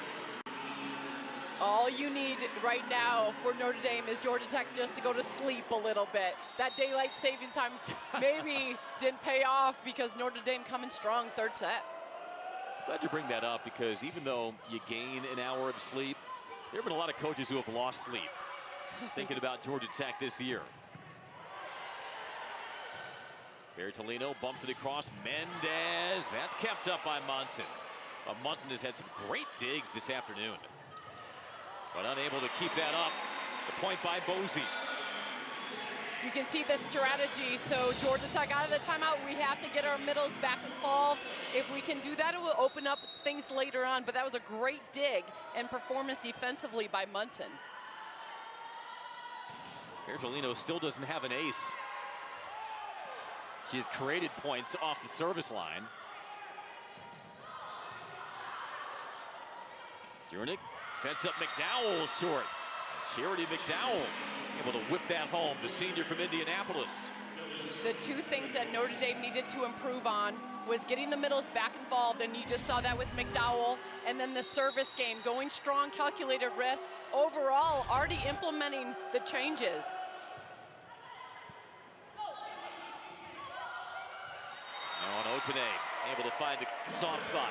[SPEAKER 1] All you need right now for Notre Dame is Georgia Tech just to go to sleep a little bit. That daylight saving time maybe didn't pay off because Notre Dame coming strong third set.
[SPEAKER 2] Glad you bring that up because even though you gain an hour of sleep, there have been a lot of coaches who have lost sleep thinking about Georgia Tech this year. Bertolino bumps it across. Mendez, that's kept up by Munson. Munson has had some great digs this afternoon, but unable to keep that up. The point by Boise.
[SPEAKER 1] You can see the strategy. So Georgia Tech out of the timeout, we have to get our middles back involved. If we can do that, it will open up things later on. But that was a great dig and performance defensively by Munson.
[SPEAKER 2] Bertolino still doesn't have an ace. She has created points off the service line. Jurnek sets up McDowell short. Charity McDowell able to whip that home, the senior from Indianapolis.
[SPEAKER 1] The two things that Notre Dame needed to improve on was getting the middles back involved, and you just saw that with McDowell, and then the service game, going strong, calculated risk. Overall, already implementing the changes.
[SPEAKER 2] Now on Otene, able to find the soft spot.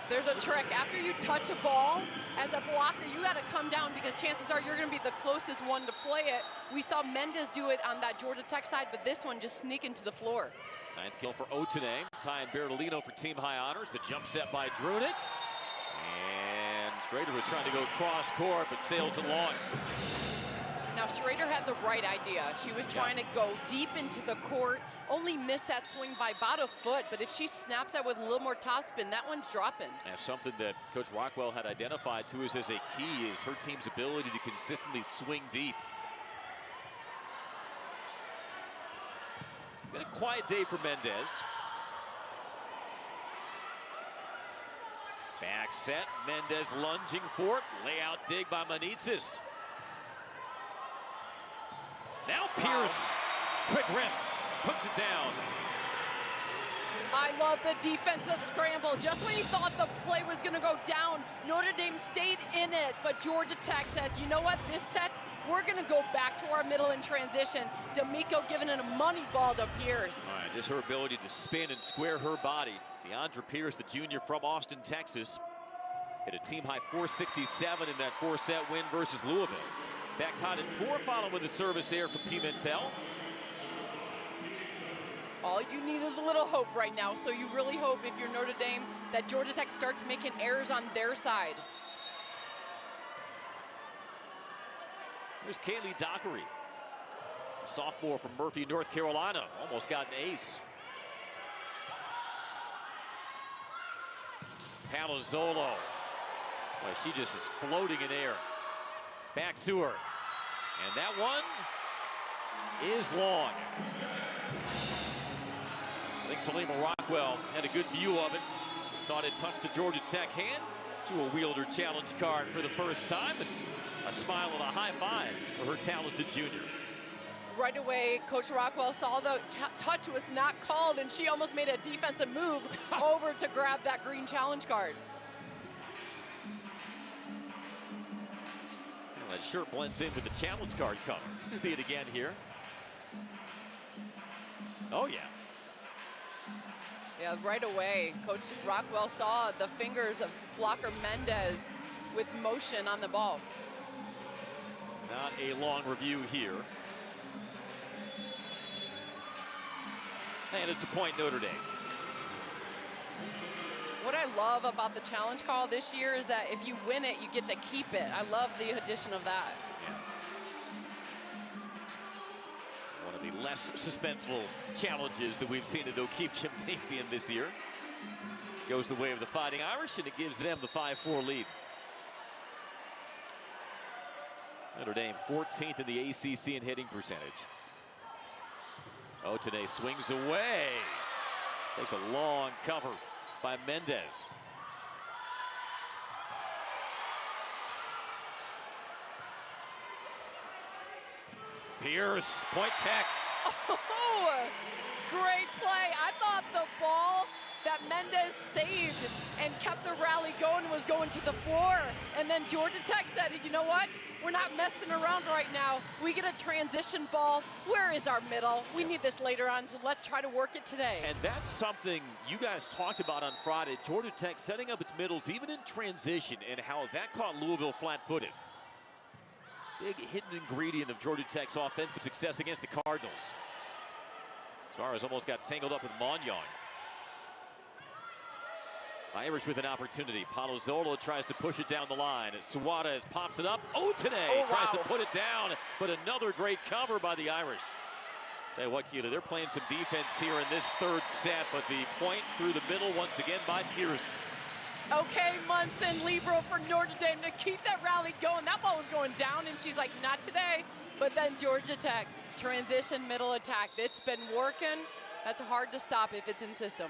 [SPEAKER 1] There's a trick. After you touch a ball, as a blocker, you got to come down because chances are you're going to be the closest one to play it. We saw Mendez do it on that Georgia Tech side, but this one just sneaking to the floor.
[SPEAKER 2] Ninth kill for Otene. Tying Bertolino for team high honors. The jump set by Drunick. And Schrader was trying to go cross court, but sails it long.
[SPEAKER 1] Now Schrader had the right idea. She was trying to go deep into the court, only missed that swing by about a foot, but if she snaps that with a little more topspin, that one's dropping. And
[SPEAKER 2] something that Coach Rockwell had identified to us as a key is her team's ability to consistently swing deep. Been a quiet day for Mendez. Back set, Mendez lunging for it. Layout dig by Manitas. Now Pierce, quick wrist, puts it down.
[SPEAKER 1] I love the defensive scramble. Just when you thought the play was gonna go down, Notre Dame stayed in it, but Georgia Tech said, you know what, this set, we're gonna go back to our middle in transition. D'Amico giving it a money ball to Pierce.
[SPEAKER 2] All right, just her ability to spin and square her body. DeAndre Pierce, the junior from Austin, Texas. Hit a team-high 467 in that 4-set win versus Louisville. Back tied at 4 following the service there for Pimentel.
[SPEAKER 1] All you need is a little hope right now. So you really hope, if you're Notre Dame, that Georgia Tech starts making errors on their side.
[SPEAKER 2] Here's Kaylee Dockery, sophomore from Murphy, North Carolina. Almost got an ace. Palazzolo. Boy, she just is floating in air. Back to her. And that one is long. I think Salima Rockwell had a good view of it. Thought it touched the Georgia Tech hand. She will wield her challenge card for the first time. And a smile and a high five for her talented junior.
[SPEAKER 1] Right away, Coach Rockwell saw the touch was not called, and she almost made a defensive move over to grab that green challenge card.
[SPEAKER 2] Well, that shirt blends in with the challenge card color. See it again here. Oh, yeah.
[SPEAKER 1] Yeah, right away, Coach Rockwell saw the fingers of blocker Mendez with motion on the ball.
[SPEAKER 2] Not a long review here. And it's a point, Notre Dame.
[SPEAKER 1] What I love about the challenge call this year is that if you win it, you get to keep it. I love the addition of that.
[SPEAKER 2] Yeah. One of the less suspenseful challenges that we've seen at O'Keefe Gymnasium this year. Goes the way of the Fighting Irish, and it gives them the 5-4 lead. Notre Dame 14th in the ACC in hitting percentage. Otene swings away. Takes a long cover by Mendez. Pierce, point tech.
[SPEAKER 1] Oh, great play. I thought the ball that Mendez saved and kept the rally going was going to the floor. And then Georgia Tech said, you know what? We're not messing around right now. We get a transition ball. Where is our middle? We need this later on, so let's try to work it today.
[SPEAKER 2] And that's something you guys talked about on Friday. Georgia Tech setting up its middles, even in transition, and how that caught Louisville flat-footed. Big hidden ingredient of Georgia Tech's offensive success against the Cardinals. Suarez almost got tangled up with Magnon. Irish with an opportunity. Palazzolo tries to push it down the line. Suarez pops it up. Otene tries to put it down, but another great cover by the Irish. Tell you what, Keela, they're playing some defense here in this third set, but the point through the middle once again by Pierce.
[SPEAKER 1] Okay, Munson, libero for Notre Dame to keep that rally going. That ball was going down, and she's like, not today. But then Georgia Tech, transition middle attack. It's been working. That's hard to stop if it's in system.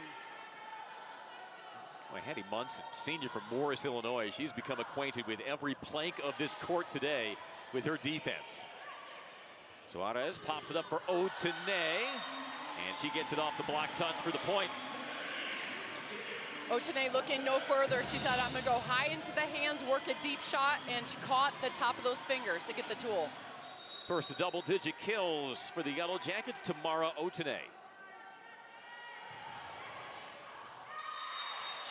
[SPEAKER 2] Boy, Hattie Munson, senior from Morris, Illinois. She's become acquainted with every plank of this court today with her defense. Suarez pops it up for Otene, and she gets it off the block touch for the point.
[SPEAKER 1] Otene looking no further. She said, I'm going to go high into the hands, work a deep shot, and she caught the top of those fingers to get the tool.
[SPEAKER 2] First double-digit kills for the Yellow Jackets, Tamara Otene.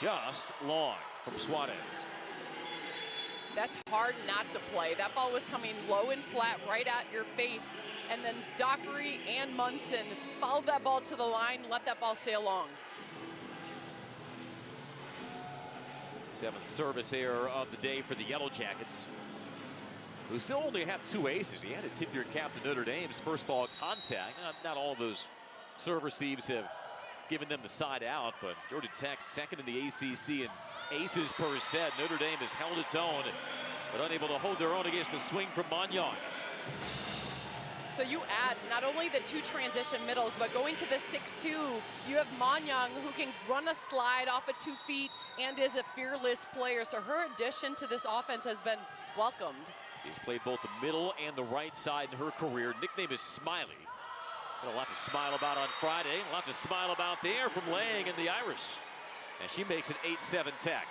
[SPEAKER 2] Just long from Suarez.
[SPEAKER 1] That's hard not to play. That ball was coming low and flat right at your face. And then Dockery and Munson followed that ball to the line, let that ball sail long.
[SPEAKER 2] Seventh service error of the day for the Yellow Jackets, who still only have 2 aces. You had to tip your cap to Notre Dame's first ball contact. Not all of those serve receives have given them the side out, but Georgia Tech second in the ACC in aces per set. Notre Dame has held its own, but unable to hold their own against the swing from Magnon.
[SPEAKER 1] So you add not only the 2 transition middles, but going to the 6-2, you have Magnon who can run a slide off of 2 feet and is a fearless player. So her addition to this offense has been welcomed.
[SPEAKER 2] She's played both the middle and the right side in her career. Nickname is Smiley. Got a lot to smile about on Friday. A lot to smile about there from Lang and the Irish. And she makes an 8-7 tech.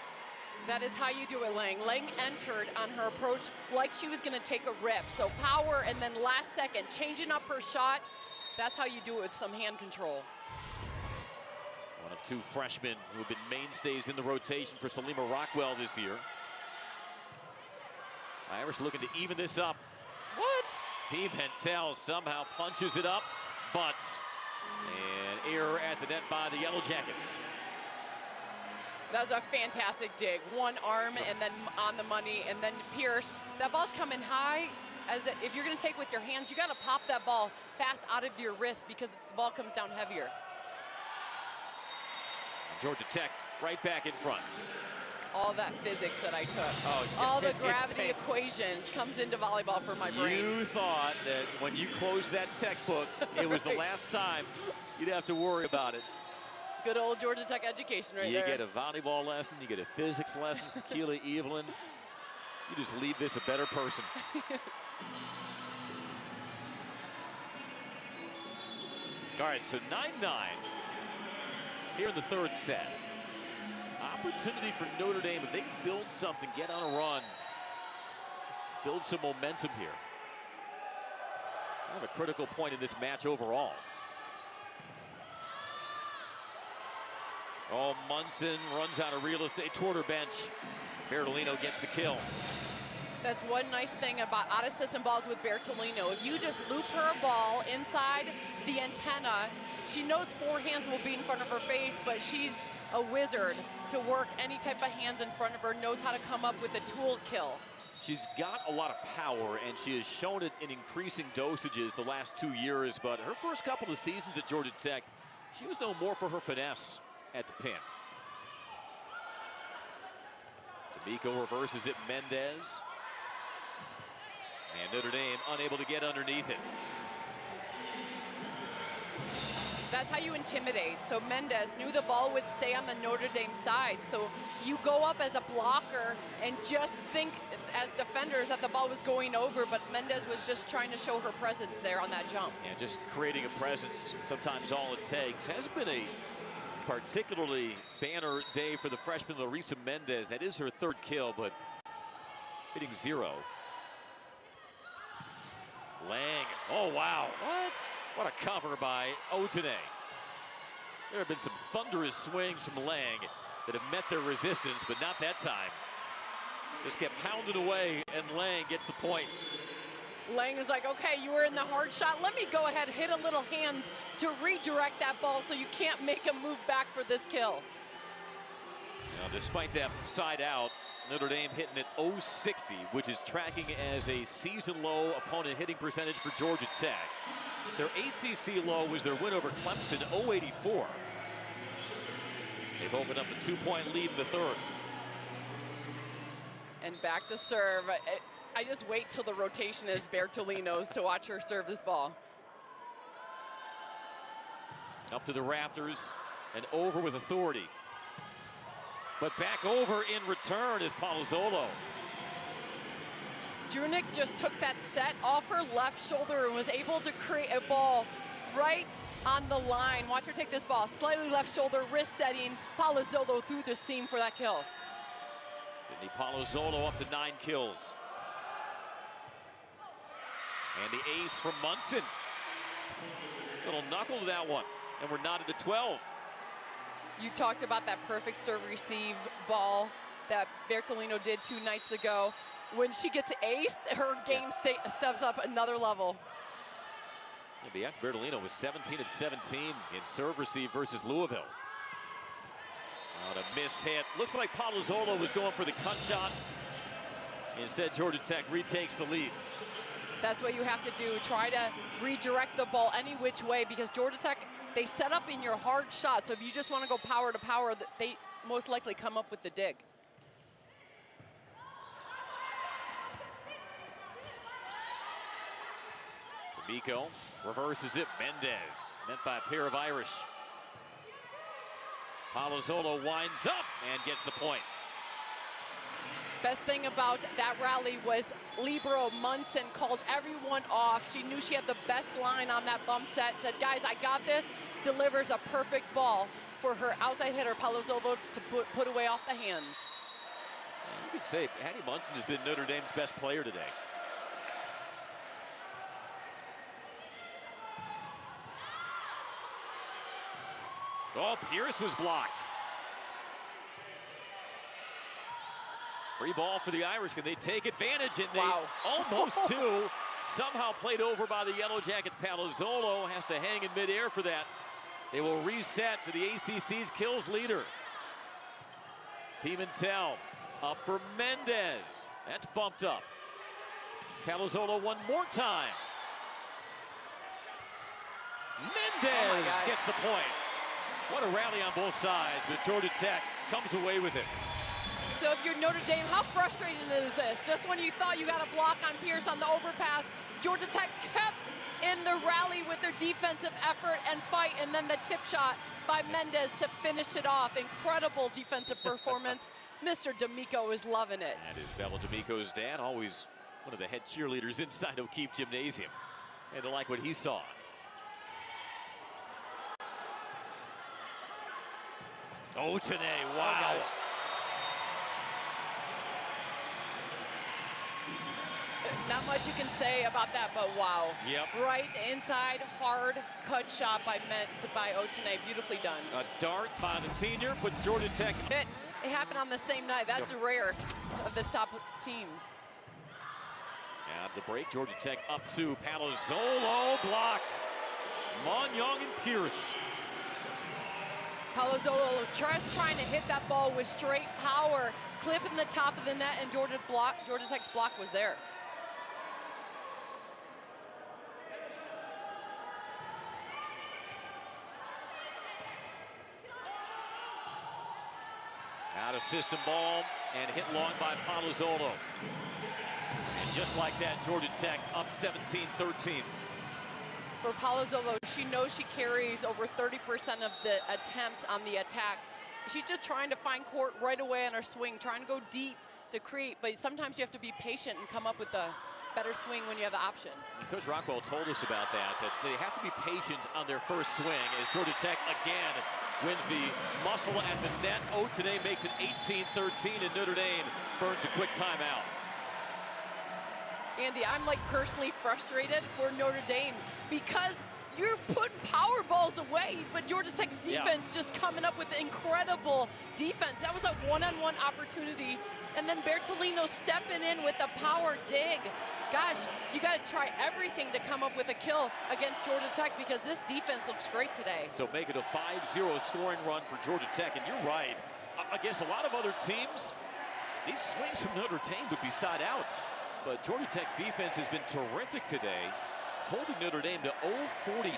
[SPEAKER 1] That is how you do it, Lang. Lang entered on her approach like she was going to take a rip. So power, and then last second, changing up her shot. That's how you do it with some hand control.
[SPEAKER 2] One of Two freshmen who have been mainstays in the rotation for Salima Rockwell this year. Irish looking to even this up.
[SPEAKER 1] What?
[SPEAKER 2] Pimentel somehow punches it up, butts. And error at the net by the Yellow Jackets.
[SPEAKER 1] That was a fantastic dig. One arm and then on the money, and then Pierce. That ball's coming high. If you're going to take with your hands, you got to pop that ball fast out of your wrist because the ball comes down heavier.
[SPEAKER 2] Georgia Tech right back in front.
[SPEAKER 1] All that physics that I took.
[SPEAKER 2] Oh,
[SPEAKER 1] all the gravity equations comes into volleyball for my brain.
[SPEAKER 2] You thought that when you closed that textbook, it was the last time you'd have to worry about it.
[SPEAKER 1] Good old Georgia Tech education right there.
[SPEAKER 2] You get a volleyball lesson, you get a physics lesson from Keela Evelyn. You just leave this a better person. All right, so 9-9 here in the third set. Opportunity for Notre Dame if they can build something, get on a run, build some momentum here. Kind of a critical point in this match overall. Oh, Munson runs out of real estate toward her bench. Bertolino gets the kill.
[SPEAKER 1] That's one nice thing about out-of-system balls with Bertolino. If you just loop her a ball inside the antenna, she knows four hands will be in front of her face, but she's a wizard to work any type of hands in front of her, knows how to come up with a tool kill.
[SPEAKER 2] She's got a lot of power, and she has shown it in increasing dosages the last 2 years, but her first couple of seasons at Georgia Tech, she was known more for her finesse at the pin. D'Amico reverses it, Mendez. And Notre Dame unable to get underneath it.
[SPEAKER 1] That's how you intimidate. So Mendez knew the ball would stay on the Notre Dame side. So you go up as a blocker and just think as defenders that the ball was going over, but Mendez was just trying to show her presence there on that jump.
[SPEAKER 2] Yeah, just creating a presence, sometimes all it takes. Hasn't been a particularly banner day for the freshman Larissa Mendez. That is her third kill, but hitting 0. Lang, oh wow. What a cover by Otene. There have been some thunderous swings from Lang that have met their resistance, but not that time. Just kept pounded away, and Lang gets the point.
[SPEAKER 1] Lang is like, okay, you were in the hard shot. Let me go ahead, hit a little hands to redirect that ball so you can't make him move back for this kill.
[SPEAKER 2] Now, despite that side out, Notre Dame hitting at .060, which is tracking as a season low opponent hitting percentage for Georgia Tech. Their ACC low was their win over Clemson, .084. They've opened up a 2-point lead in the third.
[SPEAKER 1] And back to serve. I just wait till the rotation is Bertolino's to watch her serve this ball.
[SPEAKER 2] Up to the rafters and over with authority. But back over in return is Palazzolo.
[SPEAKER 1] Jurnik just took that set off her left shoulder and was able to create a ball right on the line. Watch her take this ball, slightly left shoulder, wrist setting. Palazzolo through the seam for that kill.
[SPEAKER 2] Sydney Palazzolo up to 9 kills. And the ace from Munson. Little knuckle to that one. And we're knotted to 12.
[SPEAKER 1] You talked about that perfect serve receive ball that Bertolino did 2 nights ago. When she gets aced, her game steps up another level.
[SPEAKER 2] Yeah, Bianca Bertolino was 17 of 17 in serve receive versus Louisville. On a miss hit. Looks like Palazzolo was going for the cut shot. Instead, Georgia Tech retakes the lead.
[SPEAKER 1] That's what you have to do. Try to redirect the ball any which way, because Georgia Tech, they set up in your hard shot. So if you just want to go power to power, they most likely come up with the dig.
[SPEAKER 2] D'Amico reverses it. Mendez, met by a pair of Irish. Palazzolo winds up and gets the point.
[SPEAKER 1] Best thing about that rally was libero Munson called everyone off. She knew she had the best line on that bump set, said, guys, I got this. Delivers a perfect ball for her outside hitter, Palazzolo, to put away off the hands.
[SPEAKER 2] You could say Hattie Munson has been Notre Dame's best player today. Oh, Pierce was blocked. Free ball for the Irish. Can they take advantage? And they almost do. Somehow played over by the Yellow Jackets. Palazzolo has to hang in midair for that. They will reset to the ACC's kills leader. Pimentel up for Mendez. That's bumped up. Palazzolo one more time. Mendez gets the point. What a rally on both sides, but Georgia Tech comes away with it.
[SPEAKER 1] So if you're Notre Dame, how frustrating is this? Just when you thought you got a block on Pierce on the overpass, Georgia Tech kept in the rally with their defensive effort and fight, and then the tip shot by Mendez to finish it off. Incredible defensive performance. Mr. D'Amico is loving it.
[SPEAKER 2] That is Bella D'Amico's dad, always one of the head cheerleaders inside O'Keefe Gymnasium. And to like what he saw. Oh, today, wow.
[SPEAKER 1] Not much you can say about that, but wow.
[SPEAKER 2] Yep.
[SPEAKER 1] Right inside, hard cut shot by Otene. Beautifully done.
[SPEAKER 2] A dart by the senior puts Georgia Tech.
[SPEAKER 1] It happened on the same night. That's rare of the top teams.
[SPEAKER 2] At the break, Georgia Tech up to Palazzolo, blocked. Monyoung and Pierce.
[SPEAKER 1] Palazzolo trying to hit that ball with straight power, clipping the top of the net, and Georgia Tech's block was there.
[SPEAKER 2] Out of system ball and hit long by Palazzolo. And just like that, Georgia Tech up 17-13.
[SPEAKER 1] For Palazzolo, she knows she carries over 30% of the attempts on the attack. She's just trying to find court right away on her swing, trying to go deep to create, but sometimes you have to be patient and come up with a better swing when you have the option.
[SPEAKER 2] And Coach Rockwell told us about that they have to be patient on their first swing as Georgia Tech again wins the muscle at the net. Otene makes it 18-13 and Notre Dame burns a quick timeout.
[SPEAKER 1] Andy, I'm like personally frustrated for Notre Dame because you're putting power balls away, but Georgia Tech's defense just coming up with incredible defense. That was a one-on-one opportunity, and then Bertolino stepping in with a power dig. Gosh, you got to try everything to come up with a kill against Georgia Tech because this defense looks great today.
[SPEAKER 2] So make it a 5-0 scoring run for Georgia Tech, and you're right. Against a lot of other teams, these swings from Notre Dame would be side outs. But Georgia Tech's defense has been terrific today, holding Notre Dame to 0-42.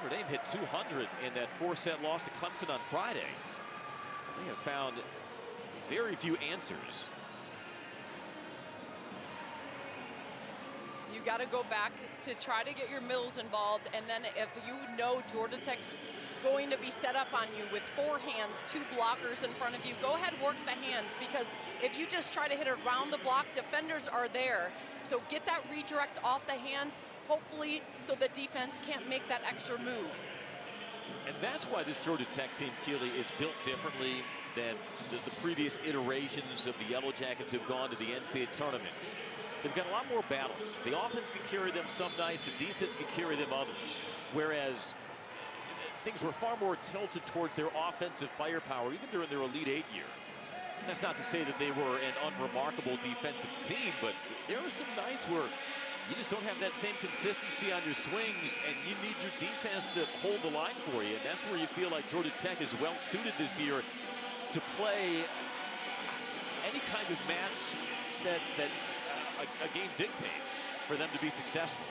[SPEAKER 2] Notre Dame hit 200 in that 4-set loss to Clemson on Friday. They have found very few answers.
[SPEAKER 1] You got to go back to try to get your middles involved, and then if you know Georgia Tech's going to be set up on you with 4 hands, 2 blockers in front of you, go ahead, work the hands, because if you just try to hit around the block, defenders are there. So get that redirect off the hands, hopefully, so the defense can't make that extra move.
[SPEAKER 2] And that's why this Georgia Tech team, Keely, is built differently than the previous iterations of the Yellow Jackets who've gone to the NCAA tournament. They've got a lot more battles. The offense can carry them some nights, the defense can carry them others. Whereas things were far more tilted towards their offensive firepower, even during their Elite 8 year. And that's not to say that they were an unremarkable defensive team, but there are some nights where you just don't have that same consistency on your swings, and you need your defense to hold the line for you. And that's where you feel like Georgia Tech is well suited this year to play any kind of match that a game dictates for them to be successful.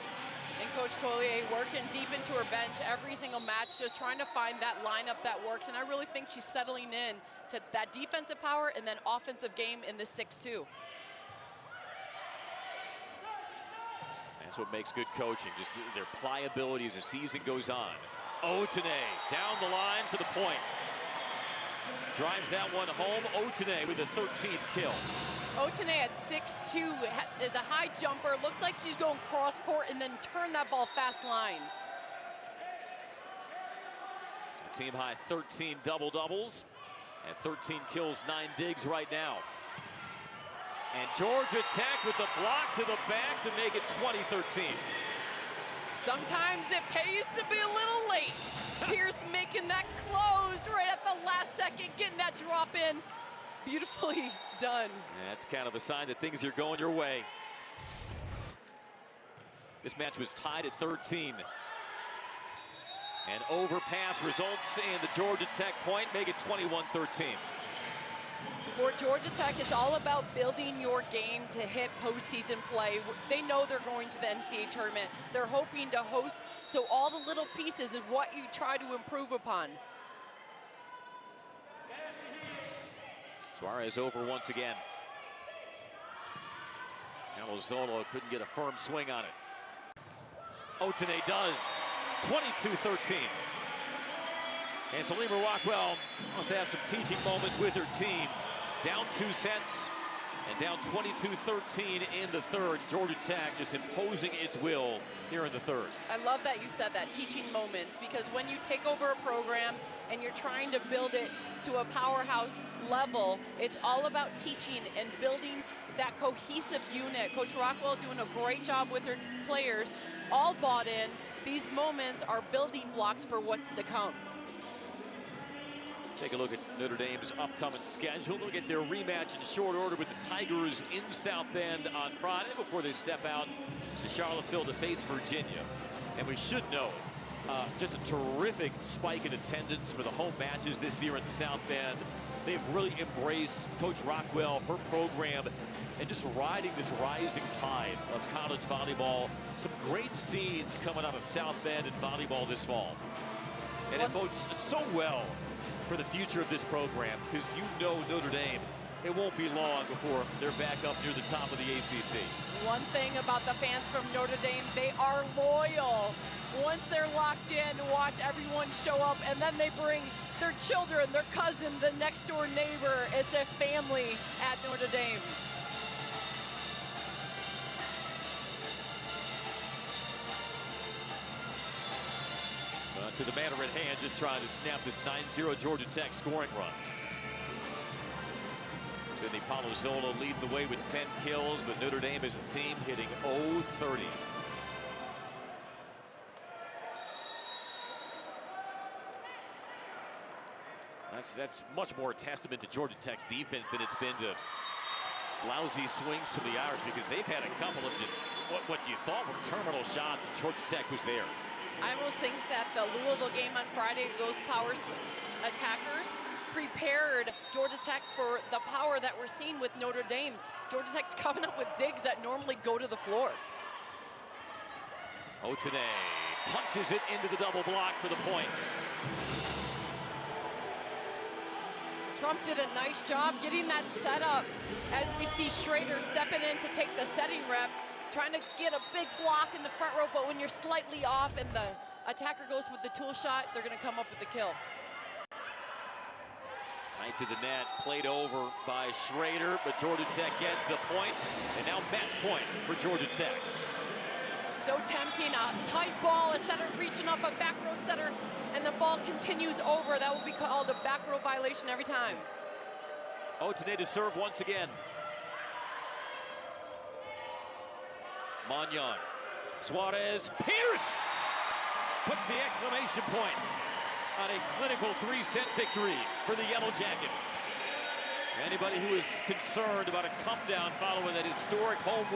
[SPEAKER 1] And Coach Collier working deep into her bench every single match, just trying to find that lineup that works. And I really think she's settling in to that defensive power and then offensive game in the 6-2.
[SPEAKER 2] That's what makes good coaching, just their pliability as the season goes on. Otene down the line for the point. Drives that one home. Otene with a 13th kill.
[SPEAKER 1] Otene at 6'2", is a high jumper. Looked like she's going cross court and then turned that ball fast line.
[SPEAKER 2] Team high 13 double-doubles and 13 kills, 9 digs right now. And Georgia Tech with the block to the back to make it 20-13.
[SPEAKER 1] Sometimes it pays to be a little late. Pierce making that close right at the last second, getting that drop in. Beautifully done.
[SPEAKER 2] That's kind of a sign that things are going your way. This match was tied at 13. An overpass results in the Georgia Tech point, make it 21-13.
[SPEAKER 1] For Georgia Tech, it's all about building your game to hit postseason play. They know they're going to the NCAA tournament. They're hoping to host, so all the little pieces is what you try to improve upon.
[SPEAKER 2] Suarez over once again. Alozolo couldn't get a firm swing on it. Otene does. 22-13. And Salima Rockwell must have some teaching moments with her team. Down 2 sets and down 22-13 in the third. Georgia Tech just imposing its will here in the third.
[SPEAKER 1] I love that you said that, teaching moments, because when you take over a program and you're trying to build it to a powerhouse level, it's all about teaching and building that cohesive unit. Coach Rockwell doing a great job with her players, all bought in. These moments are building blocks for what's to come.
[SPEAKER 2] Take a look at Notre Dame's upcoming schedule. They'll get their rematch in short order with the Tigers in South Bend on Friday before they step out to Charlottesville to face Virginia. And we should know, just a terrific spike in attendance for the home matches this year in South Bend. They've really embraced Coach Rockwell, her program, and just riding this rising tide of college volleyball. Some great scenes coming out of South Bend in volleyball this fall. And it bodes so well for the future of this program, because you know Notre Dame, it won't be long before they're back up near the top of the ACC.
[SPEAKER 1] One thing about the fans from Notre Dame, they are loyal. Once they're locked in, watch everyone show up, and then they bring their children, their cousin, the next door neighbor. It's a family at Notre Dame.
[SPEAKER 2] To the batter at hand, just trying to snap this 9-0 Georgia Tech scoring run. Sidney Palazzolo leading the way with 10 kills, but Notre Dame as a team hitting .030. That's much more a testament to Georgia Tech's defense than it's been to lousy swings to the Irish, because they've had a couple of just what you thought were terminal shots, and Georgia Tech was there.
[SPEAKER 1] I almost think that the Louisville game on Friday, those power attackers prepared Georgia Tech for the power that we're seeing with Notre Dame. Georgia Tech's coming up with digs that normally go to the floor.
[SPEAKER 2] Otene punches it into the double block for the point.
[SPEAKER 1] Trump did a nice job getting that set up as we see Schrader stepping in to take the setting rep, trying to get a big block in the front row, but when you're slightly off and the attacker goes with the tool shot, they're going to come up with the kill.
[SPEAKER 2] Tight to the net, played over by Schrader, but Georgia Tech gets the point, and now match point for Georgia Tech.
[SPEAKER 1] So tempting, a tight ball, a setter reaching up, a back row setter, and the ball continues over. That will be called a back row violation every time.
[SPEAKER 2] Otene to serve once again. Magnan, Suarez, Pierce puts the exclamation point on a clinical 3-set victory for the Yellow Jackets. Anybody who is concerned about a come down following that historic home win